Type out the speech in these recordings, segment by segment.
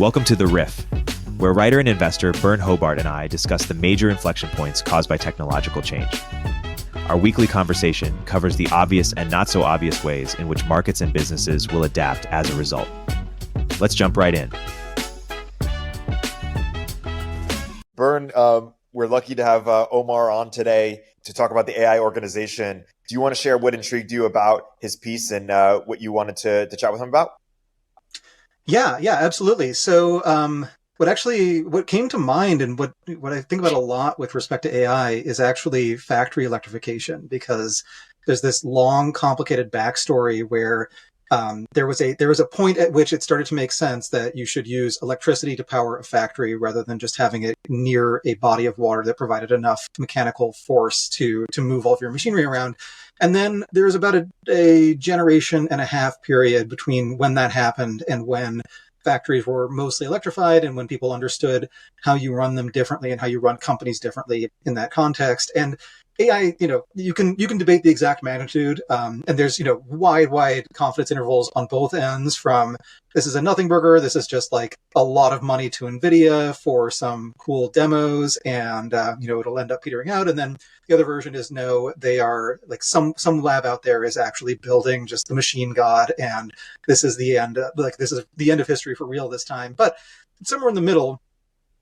Welcome to The Riff, where writer and investor Byrne Hobart and I discuss the major inflection points caused by technological change. Our weekly conversation covers the obvious and not so obvious ways in which markets and businesses will adapt as a result. Let's jump right in. Byrne, we're lucky to have Omar on today to talk about the AI organization. Do you want to share what intrigued you about his piece and what you wanted to chat with him about? Yeah, absolutely. So what came to mind and what I think about a lot with respect to AI is actually factory electrification, because there's this long, complicated backstory where there was a point at which it started to make sense that you should use electricity to power a factory rather than just having it near a body of water that provided enough mechanical force to move all of your machinery around. And then there's about a generation and a half period between when that happened and when factories were mostly electrified and when people understood how you run them differently and how you run companies differently in that context. And AI, you can debate the exact magnitude, and there's, wide confidence intervals on both ends, from this is a nothing burger, this is just like a lot of money to NVIDIA for some cool demos, and, it'll end up petering out. And then the other version is, no, they are like some lab out there is actually building just the machine god, and this is the end, this is the end of history for real this time. But somewhere in the middle,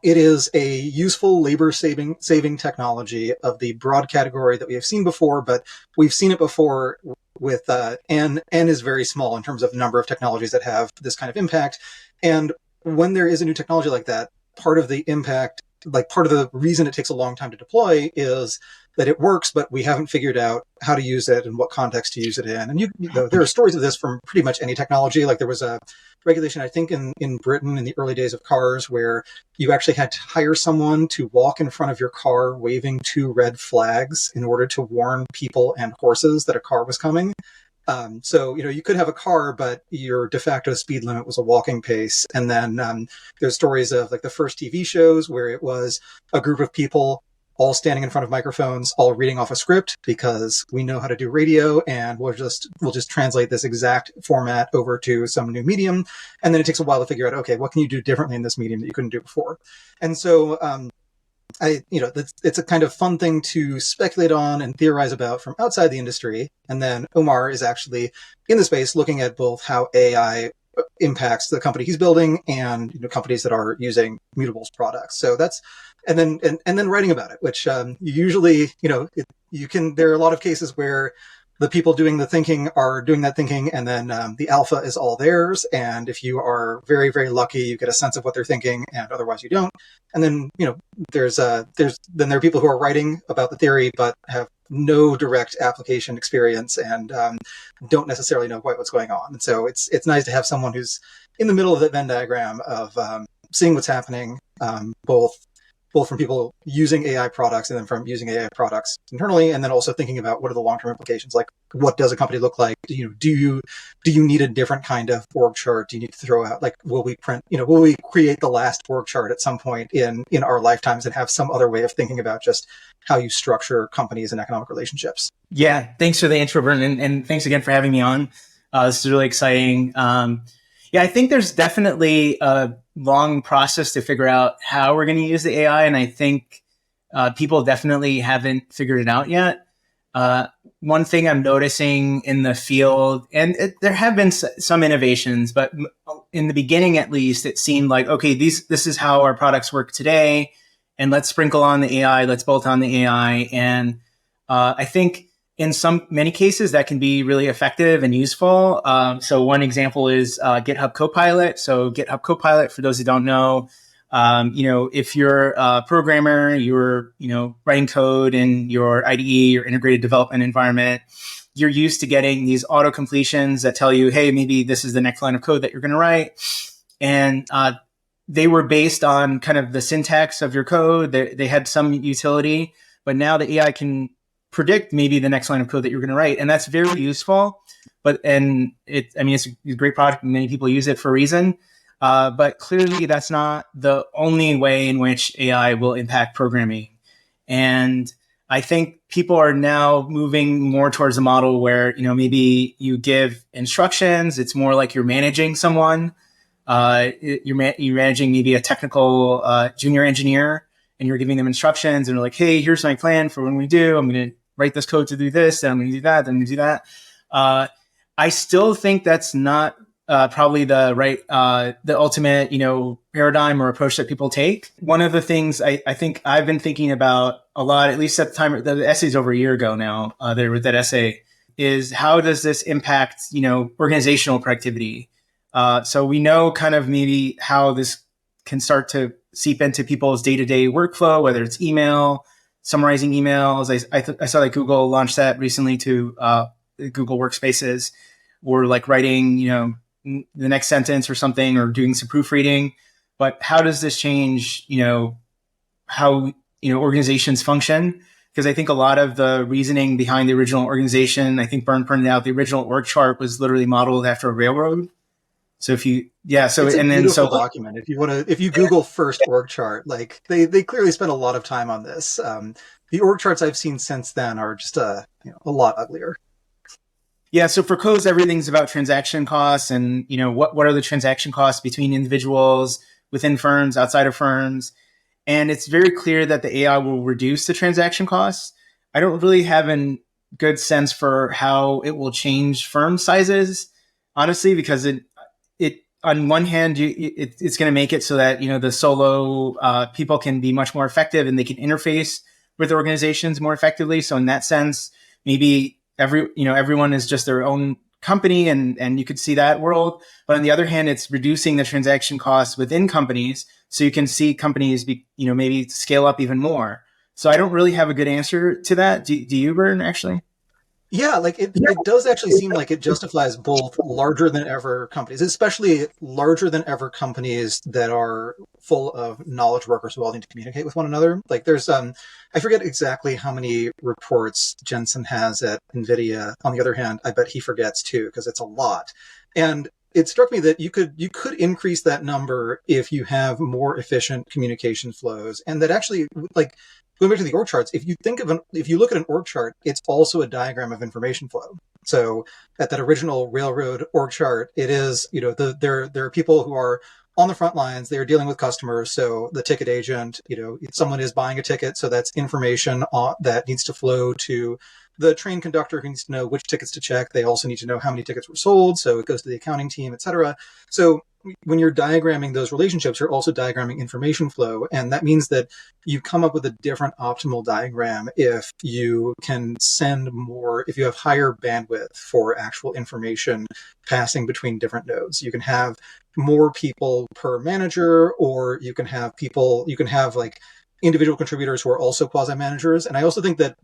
it is a useful labor-saving technology of the broad category that we have seen before, but we've seen it before with N is very small in terms of the number of technologies that have this kind of impact. And when there is a new technology like that, part of the impact, part of the reason it takes a long time to deploy is that it works, but we haven't figured out how to use it and what context to use it in. And there are stories of this from pretty much any technology. Like there was a regulation, I think, in Britain in the early days of cars, where you actually had to hire someone to walk in front of your car waving two red flags in order to warn people and horses that a car was coming. So you could have a car, but your de facto speed limit was a walking pace. And then there's stories of like the first TV shows where it was a group of people all standing in front of microphones, all reading off a script, because we know how to do radio, and we'll just translate this exact format over to some new medium. And then it takes a while to figure out, okay, what can you do differently in this medium that you couldn't do before? And so it's a kind of fun thing to speculate on and theorize about from outside the industry. And then Omar is actually in the space looking at both how AI impacts the company he's building and companies that are using Mutable's products. So that's and then writing about it, which usually there are a lot of cases where the people doing the thinking are doing that thinking, and then the alpha is all theirs. And if you are very, very lucky, you get a sense of what they're thinking, and otherwise you don't. And then there are people who are writing about the theory but have no direct application experience and don't necessarily know quite what's going on. And so it's nice to have someone who's in the middle of that Venn diagram of seeing what's happening, both from people using AI products and then from using AI products internally, and then also thinking about what are the long-term implications. Like, what does a company look like? Do you need a different kind of org chart? Do you need to throw out, will we create the last org chart at some point in our lifetimes and have some other way of thinking about just how you structure companies and economic relationships? Yeah, thanks for the intro, Byrne, and thanks again for having me on. This is really exciting. I think there's definitely a long process to figure out how we're going to use the AI. And I think people definitely haven't figured it out yet. One thing I'm noticing in the field, and there have been some innovations, but in the beginning, at least, it seemed like, okay, this is how our products work today. And let's sprinkle on the AI, let's bolt on the AI. And I think in many cases that can be really effective and useful. So one example is GitHub Copilot. So GitHub Copilot, for those who don't know, if you're a programmer, you're writing code in your IDE, your integrated development environment, you're used to getting these auto completions that tell you, hey, maybe this is the next line of code that you're going to write. And they were based on kind of the syntax of your code. They had some utility, but now the AI can predict maybe the next line of code that you're going to write. And that's very useful. It's a great product. Many people use it for a reason. But clearly that's not the only way in which AI will impact programming. And I think people are now moving more towards a model where, maybe you give instructions. It's more like you're managing someone. you're managing maybe a technical junior engineer, and you're giving them instructions, and they're like, hey, here's my plan for when we do. I'm going to write this code to do this, then I'm going to do that, then I'm going to do that. I still think that's not probably the right, the ultimate, paradigm or approach that people take. One of the things I think I've been thinking about a lot, at least at the time, the essay's over a year ago now, that essay, is how does this impact, organizational productivity? So we know kind of maybe how this can start to seep into people's day-to-day workflow, whether it's email, summarizing emails. I saw that Google launched that recently to Google Workspaces, or like writing, the next sentence or something, or doing some proofreading. But how does this change, how, organizations function? Because I think a lot of the reasoning behind the original organization, I think Byrne pointed out, the original org chart was literally modeled after a railroad. So if you, it's a beautiful document. If you Google first org chart, like they clearly spent a lot of time on this. The org charts I've seen since then are just a lot uglier. Yeah. So for codes, everything's about transaction costs, and what are the transaction costs between individuals, within firms, outside of firms, and it's very clear that the AI will reduce the transaction costs. I don't really have a good sense for how it will change firm sizes, honestly, because it on one hand, it's going to make it so that, the solo people can be much more effective, and they can interface with organizations more effectively. So in that sense, maybe everyone is just their own company, and you could see that world. But on the other hand, it's reducing the transaction costs within companies. So you can see companies maybe scale up even more. So I don't really have a good answer to that. Do you, Byrne, actually? Yeah, like it does actually seem like it justifies both larger than ever companies, especially larger than ever companies that are full of knowledge workers who all need to communicate with one another. Like there's, I forget exactly how many reports Jensen has at NVIDIA. On the other hand, I bet he forgets too, because it's a lot. And it struck me that you could increase that number if you have more efficient communication flows, and that actually, like, going back to the org charts, if you look at an org chart, it's also a diagram of information flow. So at that original railroad org chart, it is, there are people who are on the front lines, they're dealing with customers. So the ticket agent, someone is buying a ticket. So that's information that needs to flow to the train conductor, who needs to know which tickets to check. They also need to know how many tickets were sold. So it goes to the accounting team, et cetera. So when you're diagramming those relationships, you're also diagramming information flow. And that means that you come up with a different optimal diagram if you can send more, if you have higher bandwidth for actual information passing between different nodes. You can have more people per manager, or you can have like individual contributors who are also quasi-managers. And I also think that,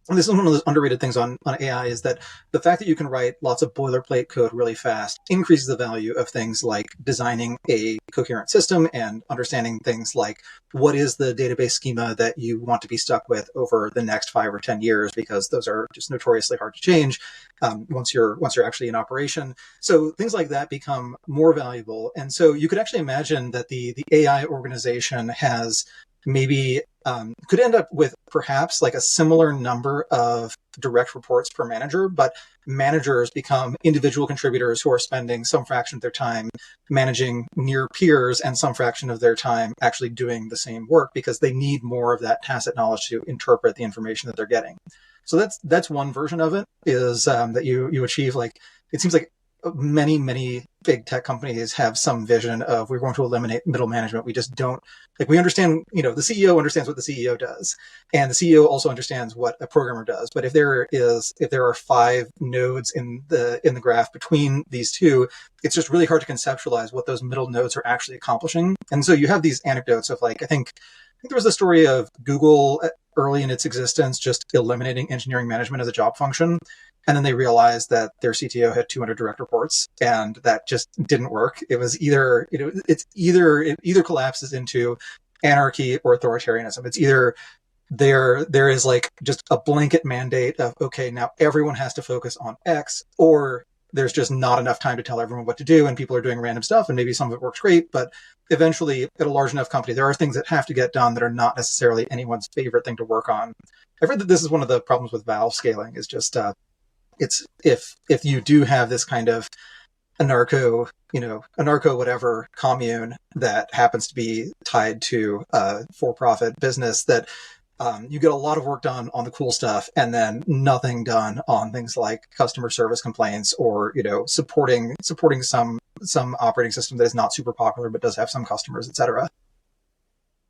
and this is one of those underrated things on AI, is that the fact that you can write lots of boilerplate code really fast increases the value of things like designing a coherent system and understanding things like what is the database schema that you want to be stuck with over the next 5 or 10 years, because those are just notoriously hard to change once you're actually in operation. So things like that become more valuable. And so you could actually imagine that the AI organization has maybe could end up with perhaps like a similar number of direct reports per manager, but managers become individual contributors who are spending some fraction of their time managing near peers and some fraction of their time actually doing the same work, because they need more of that tacit knowledge to interpret the information that they're getting. So that's one version of it, is that you achieve, like, it seems like many big tech companies have some vision of, we're going to eliminate middle management. We just don't, like, we understand, the CEO understands what the CEO does, and the CEO also understands what a programmer does. But if there are 5 nodes in the graph between these two, it's just really hard to conceptualize what those middle nodes are actually accomplishing. And so you have these anecdotes of, like, I think there was a story of Google early in its existence just eliminating engineering management as a job function. And then they realized that their CTO had 200 direct reports, and that just didn't work. It was either, it either collapses into anarchy or authoritarianism. It's either there is like just a blanket mandate of, okay, now everyone has to focus on X, or there's just not enough time to tell everyone what to do, and people are doing random stuff, and maybe some of it works great, but eventually at a large enough company, there are things that have to get done that are not necessarily anyone's favorite thing to work on. I've read that this is one of the problems with valve scaling, is just, it's if you do have this kind of anarcho whatever commune that happens to be tied to a for-profit business that you get a lot of work done on the cool stuff and then nothing done on things like customer service complaints or, supporting some operating system that is not super popular but does have some customers, etc.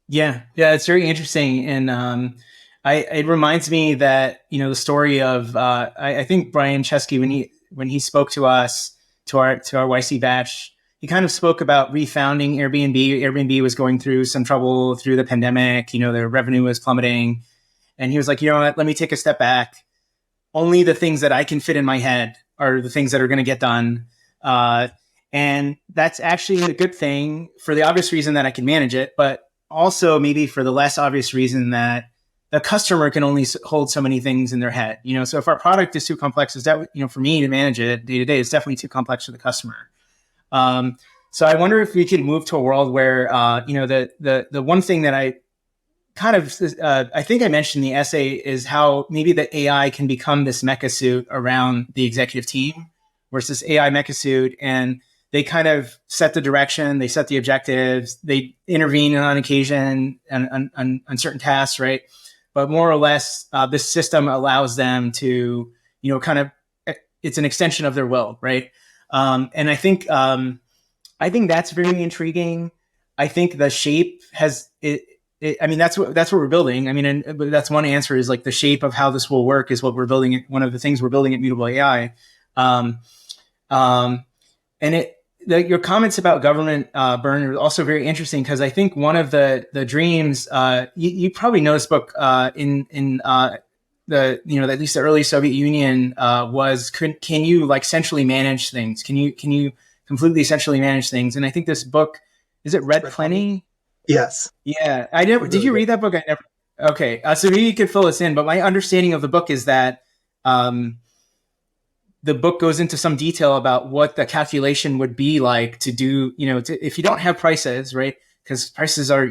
Yeah, it's very interesting, and it reminds me that the story of I think Brian Chesky when he spoke to us to our YC batch, he kind of spoke about refounding Airbnb. Airbnb was going through some trouble through the pandemic. Their revenue was plummeting, and he was like, you know what? Let me take a step back. Only the things that I can fit in my head are the things that are going to get done. And that's actually a good thing for the obvious reason that I can manage it, but also maybe for the less obvious reason that the customer can only hold so many things in their head. So if our product is too complex, is that, for me to manage it day to day, it's definitely too complex for the customer. So I wonder if we could move to a world where, the one thing that I kind of, I think I mentioned in the essay is how maybe the AI can become this mecha suit around the executive team versus AI mecha suit. And they kind of set the direction, they set the objectives, they intervene on occasion and on certain tasks, right? But more or less, this system allows them to, kind of, it's an extension of their will, right? And I think that's very intriguing. I think the shape has it. I mean, that's what we're building. I mean, and that's one answer is like the shape of how this will work is what we're building. One of the things we're building at Mutable AI. And your comments about government, Byrne, are also very interesting because I think one of the dreams, you probably know this book in the at least the early Soviet Union was can you like centrally manage things? Can you completely centrally manage things? And I think this book, is it Red Plenty? Yes. Yeah, I never. Did you read that book? I never. Okay, so maybe you could fill us in. But my understanding of the book is that the book goes into some detail about what the calculation would be like to do. If you don't have prices, right? Because prices are,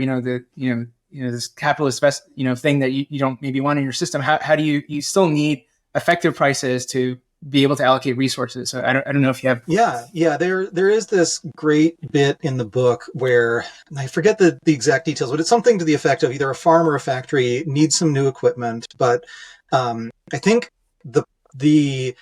this capitalist best, thing that you don't maybe want in your system. How do you still need effective prices to be able to allocate resources? So I don't know if you have. Yeah. There is this great bit in the book where, and I forget the exact details, but it's something to the effect of either a farm or a factory needs some new equipment. But I think the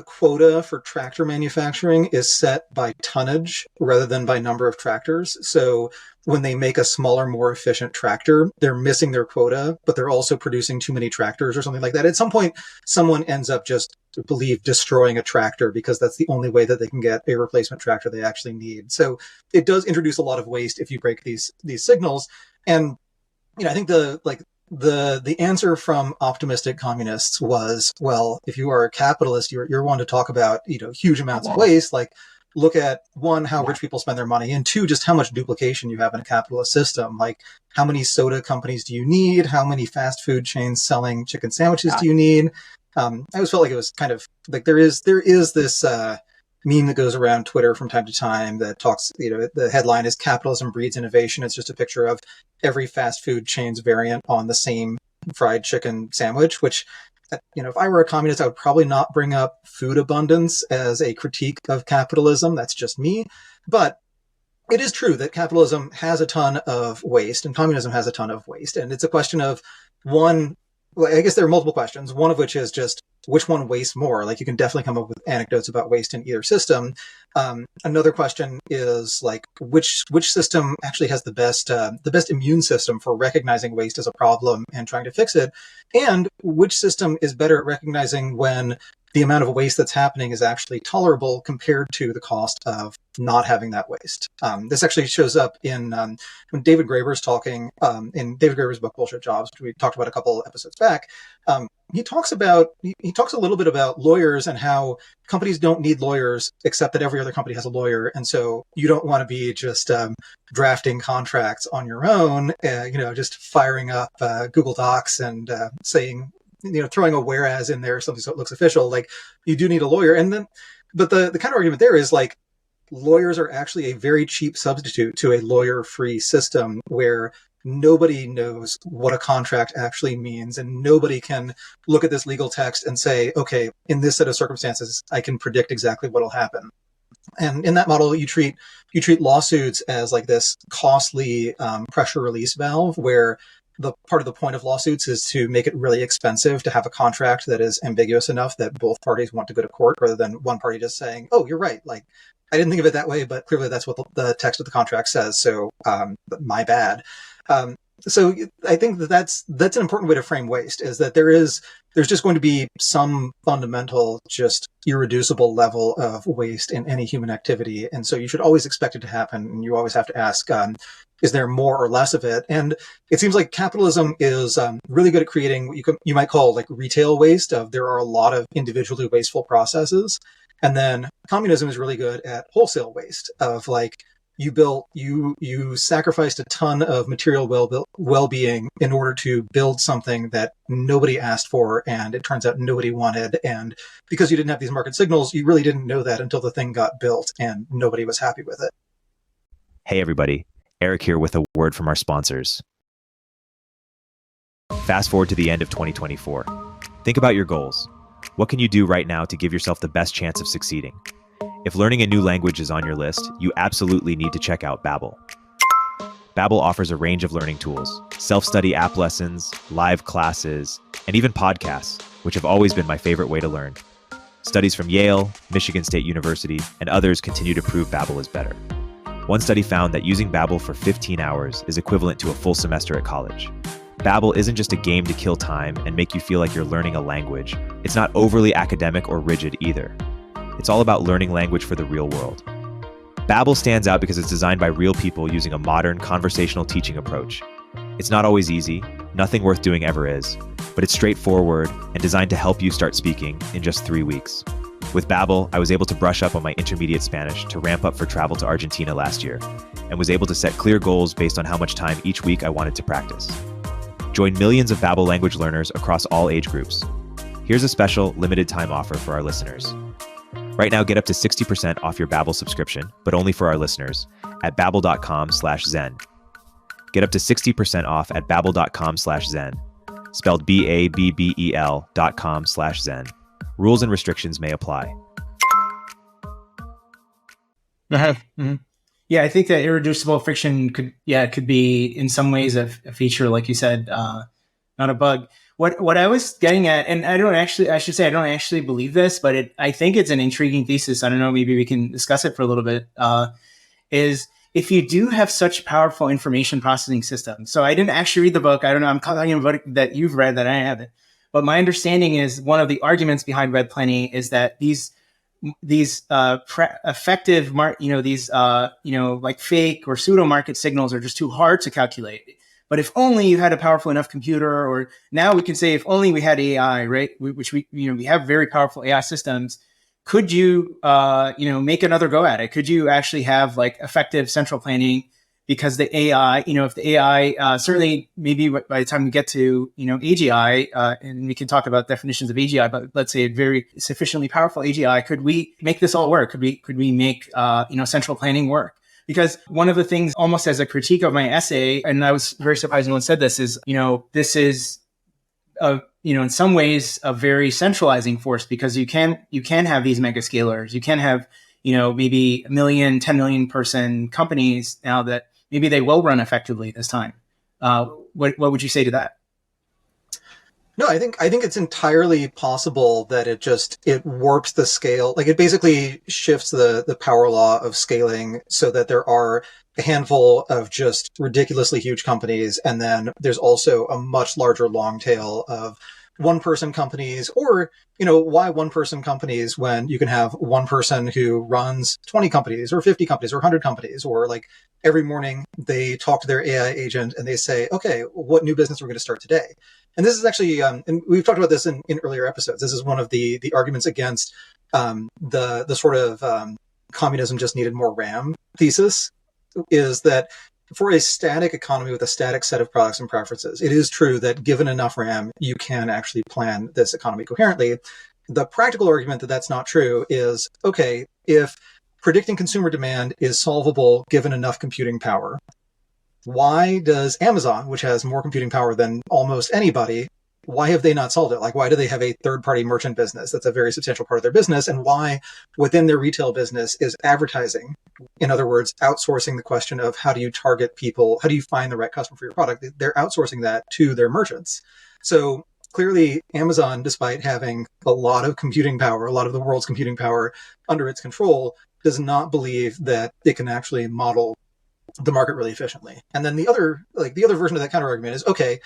quota for tractor manufacturing is set by tonnage rather than by number of tractors. So when they make a smaller, more efficient tractor, they're missing their quota, but they're also producing too many tractors or something like that. At some point, someone ends up just, destroying a tractor because that's the only way that they can get a replacement tractor they actually need. So it does introduce a lot of waste if you break these signals. And, I think the answer from optimistic communists was, well, if you are a capitalist, you're one to talk about, huge amounts of waste, like look at one, how rich people spend their money, and two, just how much duplication you have in a capitalist system. Like how many soda companies do you need? How many fast food chains selling chicken sandwiches do you need? I always felt like it was kind of like there is this meme that goes around Twitter from time to time that talks, the headline is "Capitalism breeds innovation." It's just a picture of every fast food chain's variant on the same fried chicken sandwich, which, if I were a communist, I would probably not bring up food abundance as a critique of capitalism. That's just me. But it is true that capitalism has a ton of waste and communism has a ton of waste. And it's a question of one, well, I guess there are multiple questions, one of which is just which one wastes more? Like you can definitely come up with anecdotes about waste in either system. Another question is like which system actually has the best immune system for recognizing waste as a problem and trying to fix it, and which system is better at recognizing when the amount of waste that's happening is actually tolerable compared to the cost of not having that waste. This actually shows up in when David Graeber's talking in David Graeber's book Bullshit Jobs, which we talked about a couple episodes back. He talks a little bit about lawyers and how companies don't need lawyers except that every other company has a lawyer, and so you don't want to be just drafting contracts on your own, just firing up Google Docs and saying, throwing a whereas in there or something so it looks official. Like you do need a lawyer. And then, but the counter argument there is like lawyers are actually a very cheap substitute to a lawyer-free system where nobody knows what a contract actually means and nobody can look at this legal text and say, okay, in this set of circumstances, I can predict exactly what will happen. And in that model, you treat lawsuits as like this costly pressure release valve, where the part of the point of lawsuits is to make it really expensive to have a contract that is ambiguous enough that both parties want to go to court, rather than one party just saying, "Oh, you're right. Like, I didn't think of it that way, but clearly that's what the text of the contract says. So, my bad." So I think that's an important way to frame waste, is that there's just going to be some fundamental, just irreducible level of waste in any human activity. And so you should always expect it to happen. And you always have to ask, is there more or less of it? And it seems like capitalism is really good at creating what you might call like retail waste. There are a lot of individually wasteful processes. And then communism is really good at wholesale waste of like, you sacrificed a ton of material well-being in order to build something that nobody asked for, and it turns out nobody wanted. And because you didn't have these market signals, you really didn't know that until the thing got built and nobody was happy with it. Hey everybody, Erik here with a word from our sponsors. Fast forward to the end of 2024. Think about your goals. What can you do right now to give yourself the best chance of succeeding? If learning a new language is on your list, you absolutely need to check out Babbel. Babbel offers a range of learning tools, self-study app lessons, live classes, and even podcasts, which have always been my favorite way to learn. Studies from Yale, Michigan State University, and others continue to prove Babbel is better. One study found that using Babbel for 15 hours is equivalent to a full semester at college. Babbel isn't just a game to kill time and make you feel like you're learning a language. It's not overly academic or rigid either. It's all about learning language for the real world. Babbel stands out because it's designed by real people using a modern conversational teaching approach. It's not always easy, nothing worth doing ever is, but it's straightforward and designed to help you start speaking in just 3 weeks. With Babbel, I was able to brush up on my intermediate Spanish to ramp up for travel to Argentina last year, and was able to set clear goals based on how much time each week I wanted to practice. Join millions of Babbel language learners across all age groups. Here's a special limited time offer for our listeners. Right now, get up to 60% off your Babbel subscription, but only for our listeners, at babbel.com/zen. Get up to 60% off at babbel.com/zen, spelled BABBEL.com/zen. Rules and restrictions may apply. Mm-hmm. Yeah, I think that irreducible friction could be in some ways a feature, like you said, not a bug. What I was getting at, and I don't actually believe this, but I think it's an intriguing thesis. I don't know, maybe we can discuss it for a little bit, is if you do have such powerful information processing systems. So I didn't actually read the book. I don't know. I'm talking about it that you've read that I haven't. But my understanding is one of the arguments behind Read Plenty is that these effective, like fake or pseudo market signals are just too hard to calculate. But if only you had a powerful enough computer, or now we can say if only we had AI, right? Which we have very powerful AI systems. Could you, make another go at it? Could you actually have like effective central planning? Because the AI, if the AI, certainly maybe by the time we get to, AGI, and we can talk about definitions of AGI, but let's say a very sufficiently powerful AGI, could we make this all work? Could we make, central planning work? Because one of the things, almost as a critique of my essay, and I was very surprised no one said this, is, this is, in some ways a very centralizing force, because you can have these mega scalers. You can have, maybe 1 million, 10 million person companies now that maybe they will run effectively this time. What would you say to that? No, I think it's entirely possible that it warps the scale. Like, it basically shifts the power law of scaling so that there are a handful of just ridiculously huge companies, and then there's also a much larger long tail of one-person companies. Or, why one-person companies when you can have one person who runs 20 companies or 50 companies or 100 companies, or like every morning they talk to their AI agent and they say, okay, what new business are we going to start today? And this is actually, and we've talked about this in earlier episodes. This is one of the arguments against the sort of communism just needed more RAM thesis, is that for a static economy with a static set of products and preferences, it is true that given enough RAM, you can actually plan this economy coherently. The practical argument that that's not true is, okay, if predicting consumer demand is solvable given enough computing power, why does Amazon, which has more computing power than almost anybody, why have they not solved it? Like, why do they have a third-party merchant business that's a very substantial part of their business? And why within their retail business is advertising, in other words, outsourcing the question of how do you target people? How do you find the right customer for your product? They're outsourcing that to their merchants. So clearly, Amazon, despite having a lot of computing power, a lot of the world's computing power under its control, does not believe that it can actually model the market really efficiently. And then the other version of that counter argument is, okay,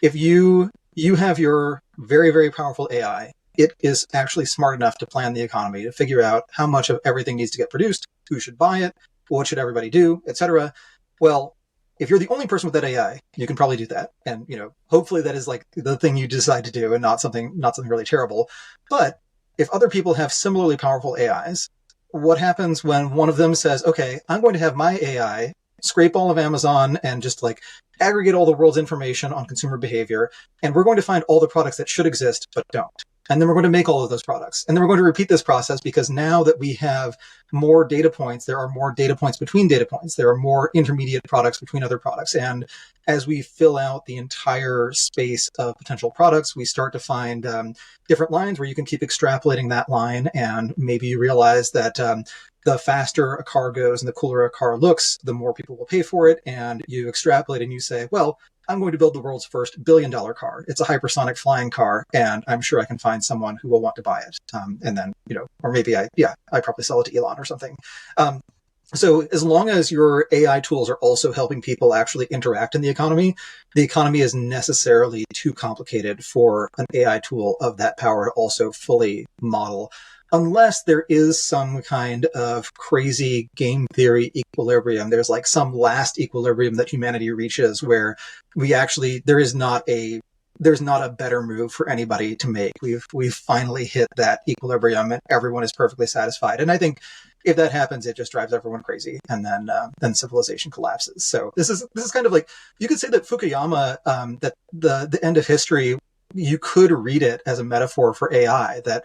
if you have your very, very powerful AI, it is actually smart enough to plan the economy, to figure out how much of everything needs to get produced, who should buy it, what should everybody do, etc. Well, if you're the only person with that AI, you can probably do that. And, hopefully that is like the thing you decide to do and not something really terrible. But if other people have similarly powerful AIs, what happens when one of them says, okay, I'm going to have my AI scrape all of Amazon and just like aggregate all the world's information on consumer behavior, and we're going to find all the products that should exist but don't. And then we're going to make all of those products. And then we're going to repeat this process because now that we have more data points, there are more data points between data points. There are more intermediate products between other products. And as we fill out the entire space of potential products, we start to find different lines where you can keep extrapolating that line. And maybe you realize that the faster a car goes and the cooler a car looks, the more people will pay for it. And you extrapolate and you say, well, I'm going to build the world's first $1 billion car. It's a hypersonic flying car, and I'm sure I can find someone who will want to buy it. And then, or maybe I probably sell it to Elon or something. So as long as your AI tools are also helping people actually interact in the economy is necessarily too complicated for an AI tool of that power to also fully model, unless there is some kind of crazy game theory equilibrium. There's like some last equilibrium that humanity reaches where there's not a better move for anybody to make. We've finally hit that equilibrium and everyone is perfectly satisfied. And I think if that happens, it just drives everyone crazy, and then civilization collapses. So this is kind of like, you could say that Fukuyama, that the end of history, you could read it as a metaphor for AI, that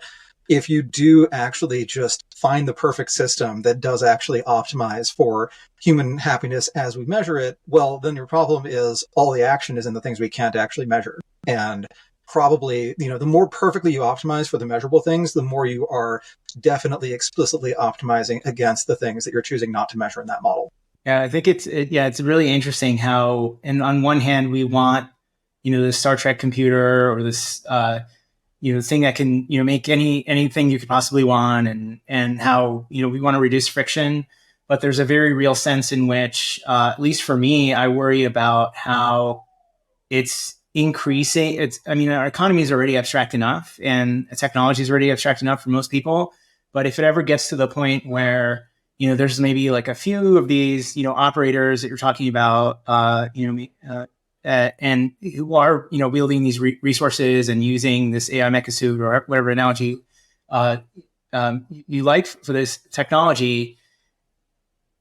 if you do actually just find the perfect system that does actually optimize for human happiness as we measure it, well, then your problem is all the action is in the things we can't actually measure. And probably, the more perfectly you optimize for the measurable things, the more you are definitely explicitly optimizing against the things that you're choosing not to measure in that model. Yeah, I think it's really interesting how, and on one hand, we want, the Star Trek computer or this, thing that can, make anything you could possibly want, and how, we want to reduce friction. But there's a very real sense in which, at least for me, I worry about how it's increasing. Our economy is already abstract enough, and technology is already abstract enough for most people. But if it ever gets to the point where, there's maybe like a few of these, operators that you're talking about, and who are, wielding these resources and using this AI mecha suit or whatever analogy you like for this technology,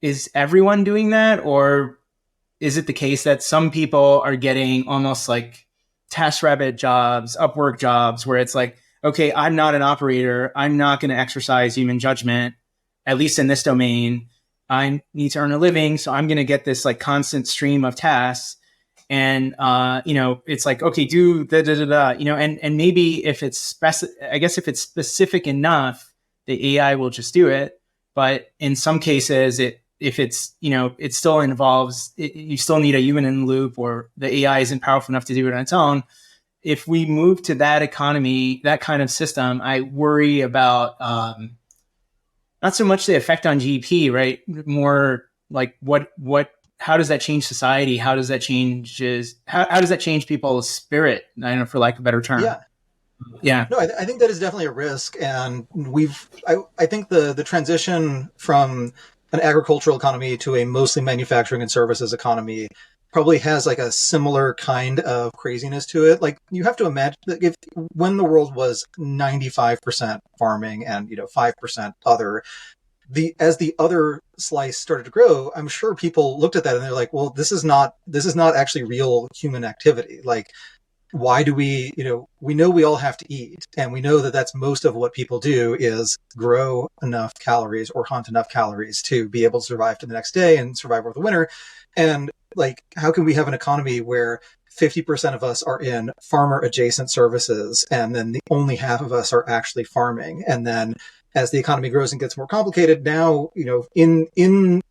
is everyone doing that? Or is it the case that some people are getting almost like TaskRabbit jobs, Upwork jobs, where it's like, okay, I'm not an operator. I'm not going to exercise human judgment, at least in this domain. I need to earn a living. So I'm going to get this like constant stream of tasks. And, it's like, okay, do and maybe if it's specific enough, the AI will just do it. But in some cases, it still involves, you still need a human in the loop, or the AI isn't powerful enough to do it on its own. If we move to that economy, that kind of system, I worry about, not so much the effect on GDP, right? More like how does that change society? How does that change people's spirit? I don't know, for lack of a better term. Yeah. No, I think that is definitely a risk. And I think the transition from an agricultural economy to a mostly manufacturing and services economy probably has like a similar kind of craziness to it. Like, you have to imagine that when the world was 95% farming and 5% other, as the other slice started to grow, I'm sure people looked at that and they're like, well, this is not actually real human activity. Like, why do we know we all have to eat, and we know that that's most of what people do is grow enough calories or hunt enough calories to be able to survive to the next day and survive over the winter. And like, how can we have an economy where 50% of us are in farmer adjacent services, and then the only half of us are actually farming? And then as the economy grows and gets more complicated, now, in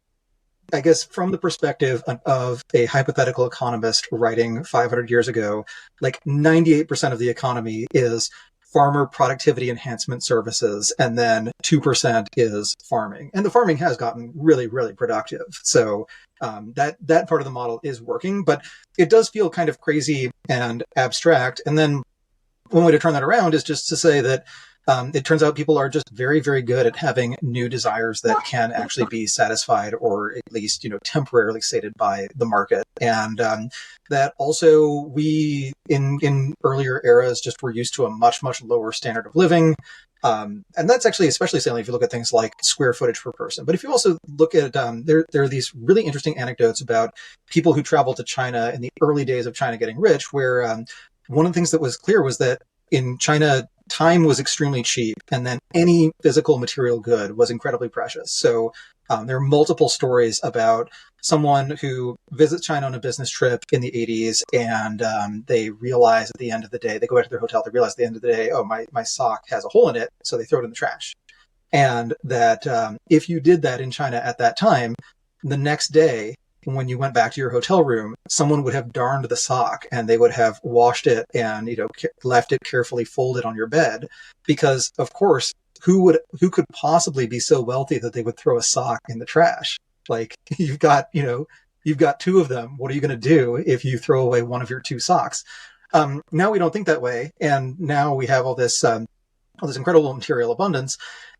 I guess from the perspective of a hypothetical economist writing 500 years ago, like 98% of the economy is farmer productivity enhancement services, and then 2% is farming. And the farming has gotten really, really productive. So that part of the model is working, but it does feel kind of crazy and abstract. And then one way to turn that around is just to say that it turns out people are just very, very good at having new desires that can actually be satisfied, or at least, temporarily sated by the market. And that also we, in earlier eras, just were used to a much, much lower standard of living. And that's actually especially salient if you look at things like square footage per person. But if you also look at, there are these really interesting anecdotes about people who traveled to China in the early days of China getting rich, where one of the things that was clear was that in China, time was extremely cheap, and then any physical material good was incredibly precious. So there are multiple stories about someone who visits China on a business trip in the 80s, and they realize at the end of the day, they go back to their hotel, they realize at the end of the day, oh, my sock has a hole in it, so they throw it in the trash. And that if you did that in China at that time, the next day, when you went back to your hotel room, someone would have darned the sock, and they would have washed it and, left it carefully folded on your bed. Because, of course, who could possibly be so wealthy that they would throw a sock in the trash? Like, you've got two of them. What are you going to do if you throw away one of your two socks? Now we don't think that way. And now we have all this incredible material abundance.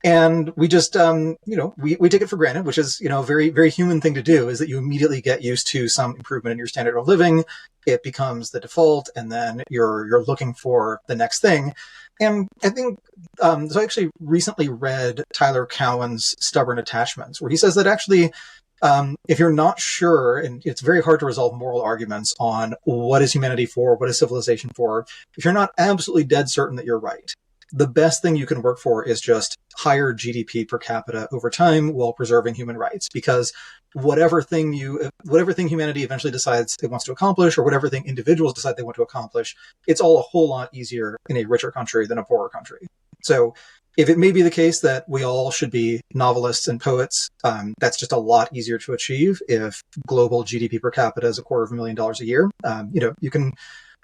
And we just, we take it for granted, which is, a very, very human thing to do, is that you immediately get used to some improvement in your standard of living. It becomes the default, and then you're looking for the next thing. And I think, so I actually recently read Tyler Cowen's Stubborn Attachments, where he says that actually, if you're not sure, and it's very hard to resolve moral arguments on what is humanity for, what is civilization for, if you're not absolutely dead certain that you're right, the best thing you can work for is just higher GDP per capita over time while preserving human rights. Because whatever thing humanity eventually decides it wants to accomplish, or whatever thing individuals decide they want to accomplish, it's all a whole lot easier in a richer country than a poorer country. So if it may be the case that we all should be novelists and poets, that's just a lot easier to achieve if global GDP per capita is $250,000 a year.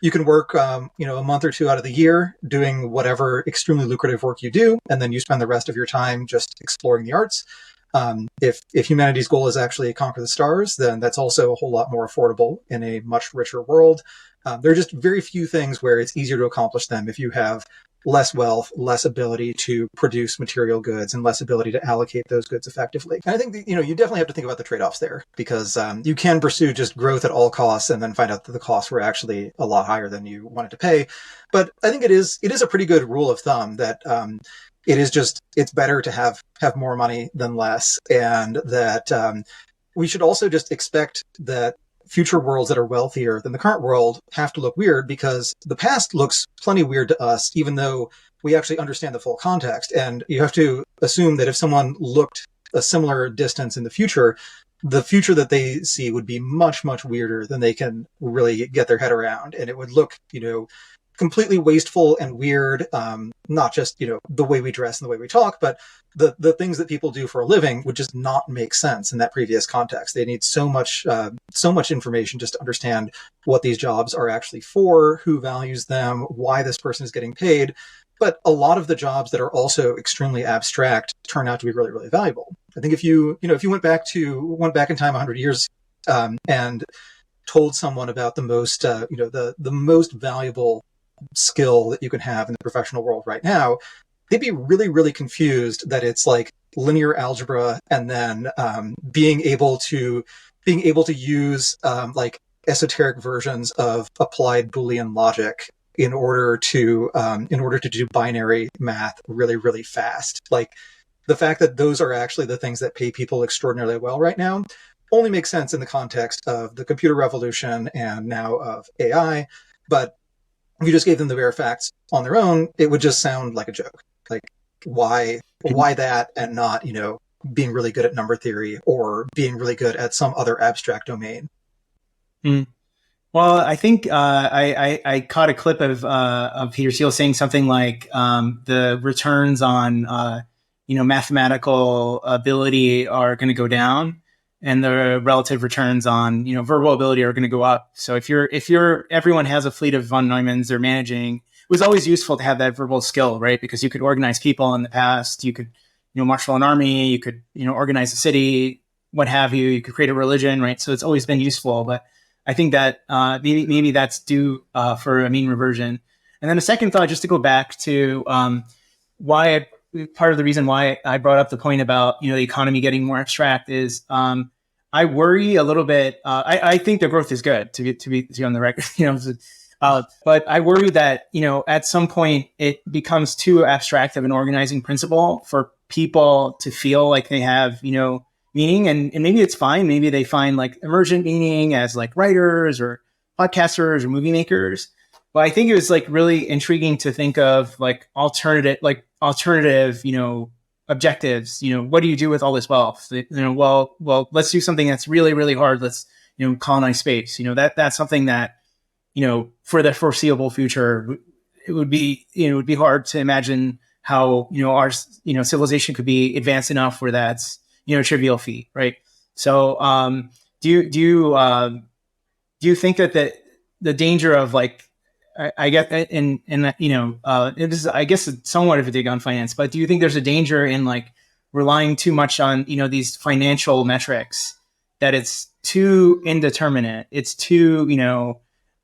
You can work, a month or two out of the year doing whatever extremely lucrative work you do, and then you spend the rest of your time just exploring the arts. If humanity's goal is actually conquer the stars, then that's also a whole lot more affordable in a much richer world. There are just very few things where it's easier to accomplish them if you have less wealth, less ability to produce material goods, and less ability to allocate those goods effectively. And I think that, you definitely have to think about the trade-offs there, because you can pursue just growth at all costs and then find out that the costs were actually a lot higher than you wanted to pay. But I think it is a pretty good rule of thumb that it's better to have more money than less, and that we should also just expect that future worlds that are wealthier than the current world have to look weird, because the past looks plenty weird to us, even though we actually understand the full context. And you have to assume that if someone looked a similar distance in the future that they see would be much, much weirder than they can really get their head around. And it would look, completely wasteful and weird, not just, the way we dress and the way we talk, but the things that people do for a living would just not make sense in that previous context. They need so much information just to understand what these jobs are actually for, who values them, why this person is getting paid. But a lot of the jobs that are also extremely abstract turn out to be really, really valuable. I think if you went back in time 100 years and told someone about the most, the most valuable skill that you can have in the professional world right now, they'd be really, really confused that it's like linear algebra, and then being able to use like esoteric versions of applied Boolean logic in order to do binary math really, really fast. Like, the fact that those are actually the things that pay people extraordinarily well right now only makes sense in the context of the computer revolution and now of AI. But if you just gave them the bare facts on their own, it would just sound like a joke. Like, why that, and not, being really good at number theory or being really good at some other abstract domain? Mm. Well, I think I caught a clip of Peter Thiel saying something like the returns on mathematical ability are going to go down, and the relative returns on verbal ability are going to go up. So if everyone has a fleet of von Neumanns they're managing, it was always useful to have that verbal skill, right? Because you could organize people in the past, you could marshal an army, you could organize a city, what have you. You could create a religion, right? So it's always been useful, but I think that maybe that's due for a mean reversion. And then a second thought, just to go back to why part of the reason why I brought up the point about the economy getting more abstract is I worry a little bit. I think the growth is good to be on the record, but I worry that at some point it becomes too abstract of an organizing principle for people to feel like they have meaning, and maybe it's fine. Maybe they find like emergent meaning as like writers or podcasters or movie makers. But I think it was like really intriguing to think of like alternative, objectives. What do you do with all this wealth? Well, let's do something that's really, really hard. Let's, colonize space. That's something that, for the foreseeable future, it would be hard to imagine how, our, civilization could be advanced enough where that's, a trivial feat, right? So, do you think that the danger of like, I get, and it is, I guess, it's somewhat of a dig on finance, but do you think there's a danger in like relying too much on these financial metrics, that it's too indeterminate, it's too again,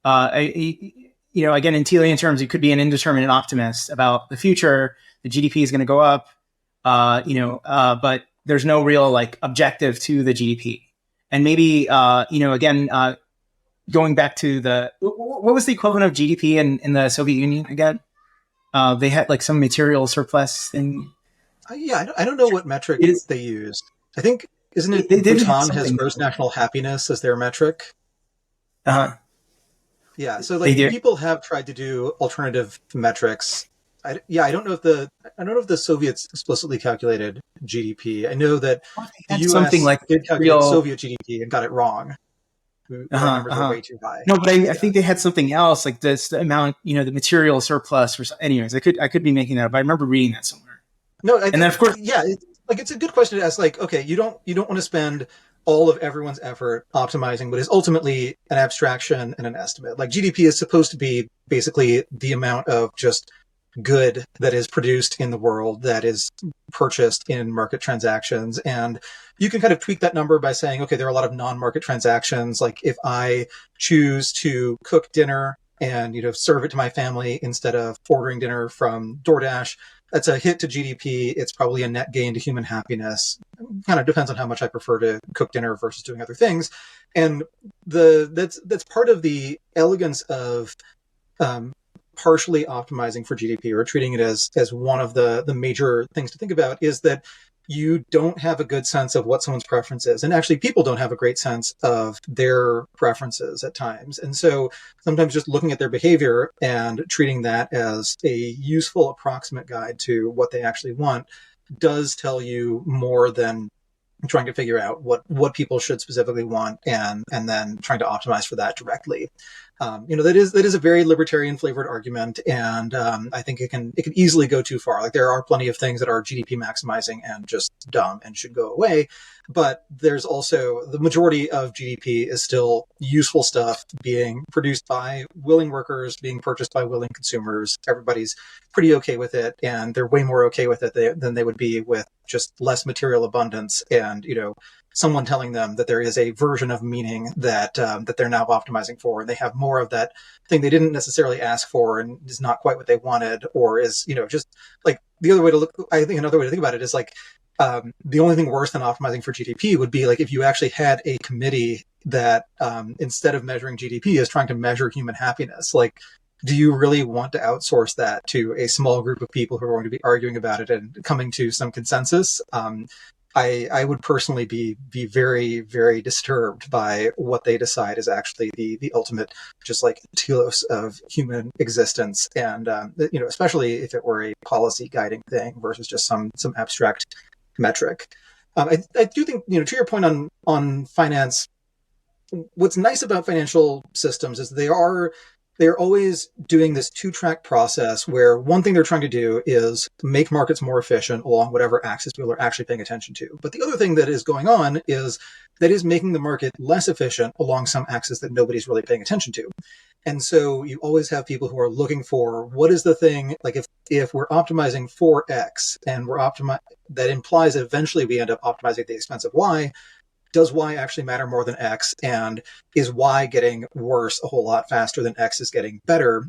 in Thielian terms, you could be an indeterminate optimist about the future. The GDP is going to go up, but there's no real like objective to the GDP. And maybe, again, going back to what was the equivalent of GDP in the Soviet Union again? They had like some material surplus thing. Yeah, I don't know what metric they use. I think, isn't it Bhutan has gross national happiness as their metric? Uh-huh. Yeah, so like people have tried to do alternative metrics. I don't know if the Soviets explicitly calculated GDP. I know that the U.S. something like did calculate Soviet GDP and got it wrong. The numbers were way too high. No, but I think they had something else, like this, the amount, the material surplus. Anyways, I could be making that up. I remember reading that somewhere. No, and then of course, yeah, it's a good question to ask. Like, okay, you don't want to spend all of everyone's effort optimizing what is ultimately an abstraction and an estimate. Like GDP is supposed to be basically the amount of just good that is produced in the world, that is purchased in market transactions. And you can kind of tweak that number by saying, okay, there are a lot of non-market transactions. Like if I choose to cook dinner and, serve it to my family instead of ordering dinner from DoorDash, that's a hit to GDP. It's probably a net gain to human happiness. Kind of depends on how much I prefer to cook dinner versus doing other things. And that's part of the elegance of partially optimizing for GDP, or treating it as one of the major things to think about, is that you don't have a good sense of what someone's preference is. And actually, people don't have a great sense of their preferences at times. And so sometimes just looking at their behavior and treating that as a useful approximate guide to what they actually want does tell you more than trying to figure out what people should specifically want and then trying to optimize for that directly. That is a very libertarian flavored argument, and I think it can easily go too far. Like there are plenty of things that are GDP maximizing and just dumb and should go away, but there's also the majority of GDP is still useful stuff being produced by willing workers, being purchased by willing consumers. Everybody's pretty okay with it, and they're way more okay with it than they would be with just less material abundance and someone telling them that there is a version of meaning that they're now optimizing for, and they have more of that thing they didn't necessarily ask for and is not quite what they wanted, or is just like the other way to look. I think another way to think about it is like the only thing worse than optimizing for GDP would be like if you actually had a committee that instead of measuring GDP is trying to measure human happiness. Like, do you really want to outsource that to a small group of people who are going to be arguing about it and coming to some consensus? I would personally be very, very disturbed by what they decide is actually the ultimate, just like telos of human existence. And, especially if it were a policy guiding thing versus just some abstract metric. I do think, to your point on finance, what's nice about financial systems is they're always doing this two-track process where one thing they're trying to do is make markets more efficient along whatever axis people are actually paying attention to. But the other thing that is going on is that is making the market less efficient along some axis that nobody's really paying attention to. And so you always have people who are looking for what is the thing, like if we're optimizing for X and that implies that eventually we end up optimizing at the expense of Y. Does Y actually matter more than X? And is Y getting worse a whole lot faster than X is getting better?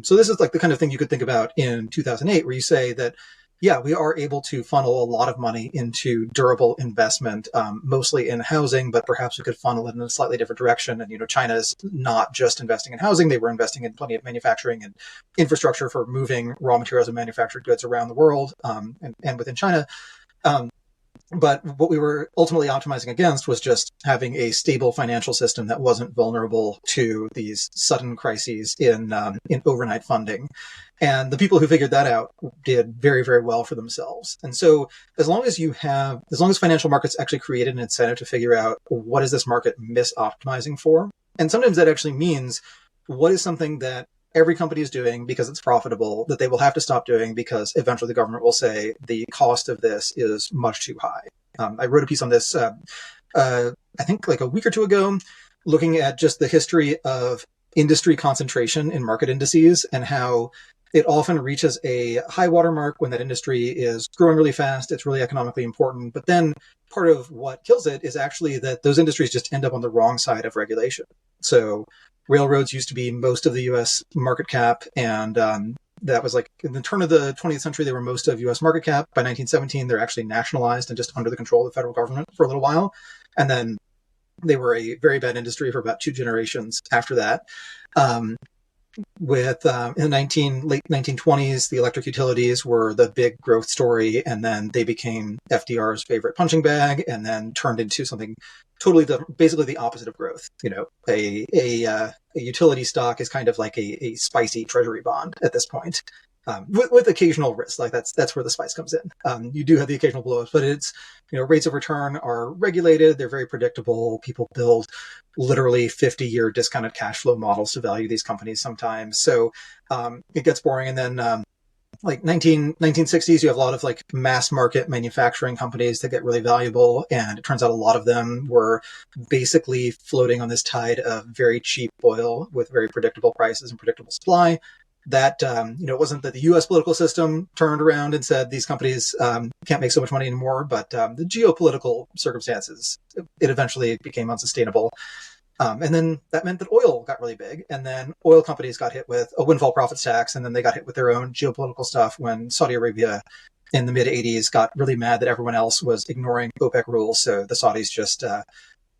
So this is like the kind of thing you could think about in 2008, where you say that, yeah, we are able to funnel a lot of money into durable investment, mostly in housing, but perhaps we could funnel it in a slightly different direction. And, China's not just investing in housing. They were investing in plenty of manufacturing and infrastructure for moving raw materials and manufactured goods around the world, and within China. But what we were ultimately optimizing against was just having a stable financial system that wasn't vulnerable to these sudden crises in overnight funding. And the people who figured that out did very, very well for themselves. And so as long as financial markets actually created an incentive to figure out what is this market misoptimizing for, and sometimes that actually means what is something that every company is doing because it's profitable that they will have to stop doing because eventually the government will say the cost of this is much too high. I wrote a piece on this, I think like a week or two ago, looking at just the history of industry concentration in market indices and how it often reaches a high water mark when that industry is growing really fast. It's really economically important. But then part of what kills it is actually that those industries just end up on the wrong side of regulation. So railroads used to be most of the U.S. market cap, and that was like in the turn of the 20th century, they were most of U.S. market cap. By 1917, they're actually nationalized and just under the control of the federal government for a little while. And then they were a very bad industry for about 2 generations after that. In the late 1920s, the electric utilities were the big growth story, and then they became FDR's favorite punching bag, and then turned into something totally basically the opposite of growth. A utility stock is kind of like a spicy treasury bond at this point, with occasional risk. Like that's where the spice comes in. You do have the occasional blow-ups, but it's rates of return are regulated. They're very predictable. People build literally 50-year discounted cash flow models to value these companies sometimes. So it gets boring. And then like 1960s, you have a lot of like mass market manufacturing companies that get really valuable. And it turns out a lot of them were basically floating on this tide of very cheap oil with very predictable prices and predictable supply. That, it wasn't that the U.S. political system turned around and said these companies can't make so much money anymore, but the geopolitical circumstances, it eventually became unsustainable. And then that meant that oil got really big. And then oil companies got hit with a windfall profits tax. And then they got hit with their own geopolitical stuff when Saudi Arabia in the mid-'80s got really mad that everyone else was ignoring OPEC rules. So the Saudis just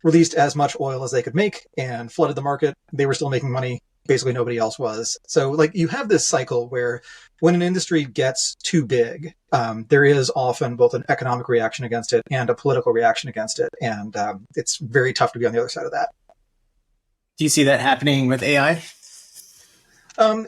released as much oil as they could make and flooded the market. They were still making money. Basically, nobody else was. So like you have this cycle where when an industry gets too big, there is often both an economic reaction against it and a political reaction against it. And it's very tough to be on the other side of that. Do you see that happening with AI?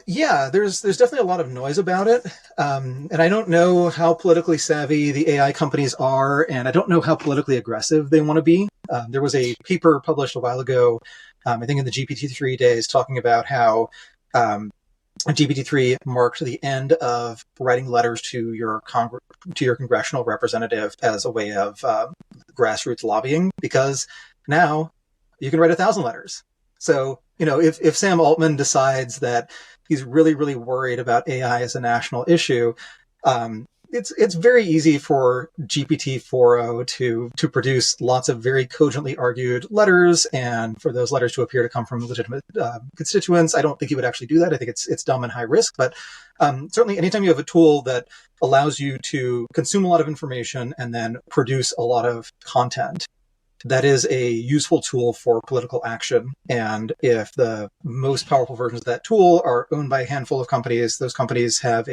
Yeah, there's definitely a lot of noise about it. And I don't know how politically savvy the AI companies are, and I don't know how politically aggressive they want to be. There was a paper published a while ago, I think in the GPT-3 days, talking about how GPT-3 marked the end of writing letters to your congressional representative as a way of grassroots lobbying, because now you can write 1,000 letters. So, if Sam Altman decides that he's really, really worried about AI as a national issue, it's very easy for GPT-4o to produce lots of very cogently argued letters, and for those letters to appear to come from legitimate constituents. I don't think he would actually do that. I think it's dumb and high risk. But certainly, anytime you have a tool that allows you to consume a lot of information and then produce a lot of content, that is a useful tool for political action. And if the most powerful versions of that tool are owned by a handful of companies, those companies have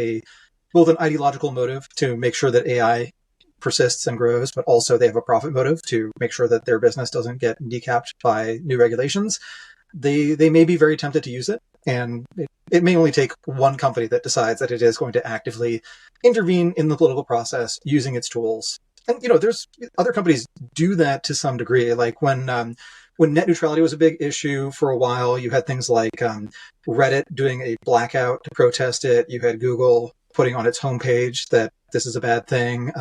both an ideological motive to make sure that AI persists and grows, but also they have a profit motive to make sure that their business doesn't get decapped by new regulations. They may be very tempted to use it. And it may only take one company that decides that it is going to actively intervene in the political process using its tools. And, there's other companies do that to some degree. Like when when net neutrality was a big issue for a while, you had things like Reddit doing a blackout to protest it. You had Google putting on its homepage that this is a bad thing.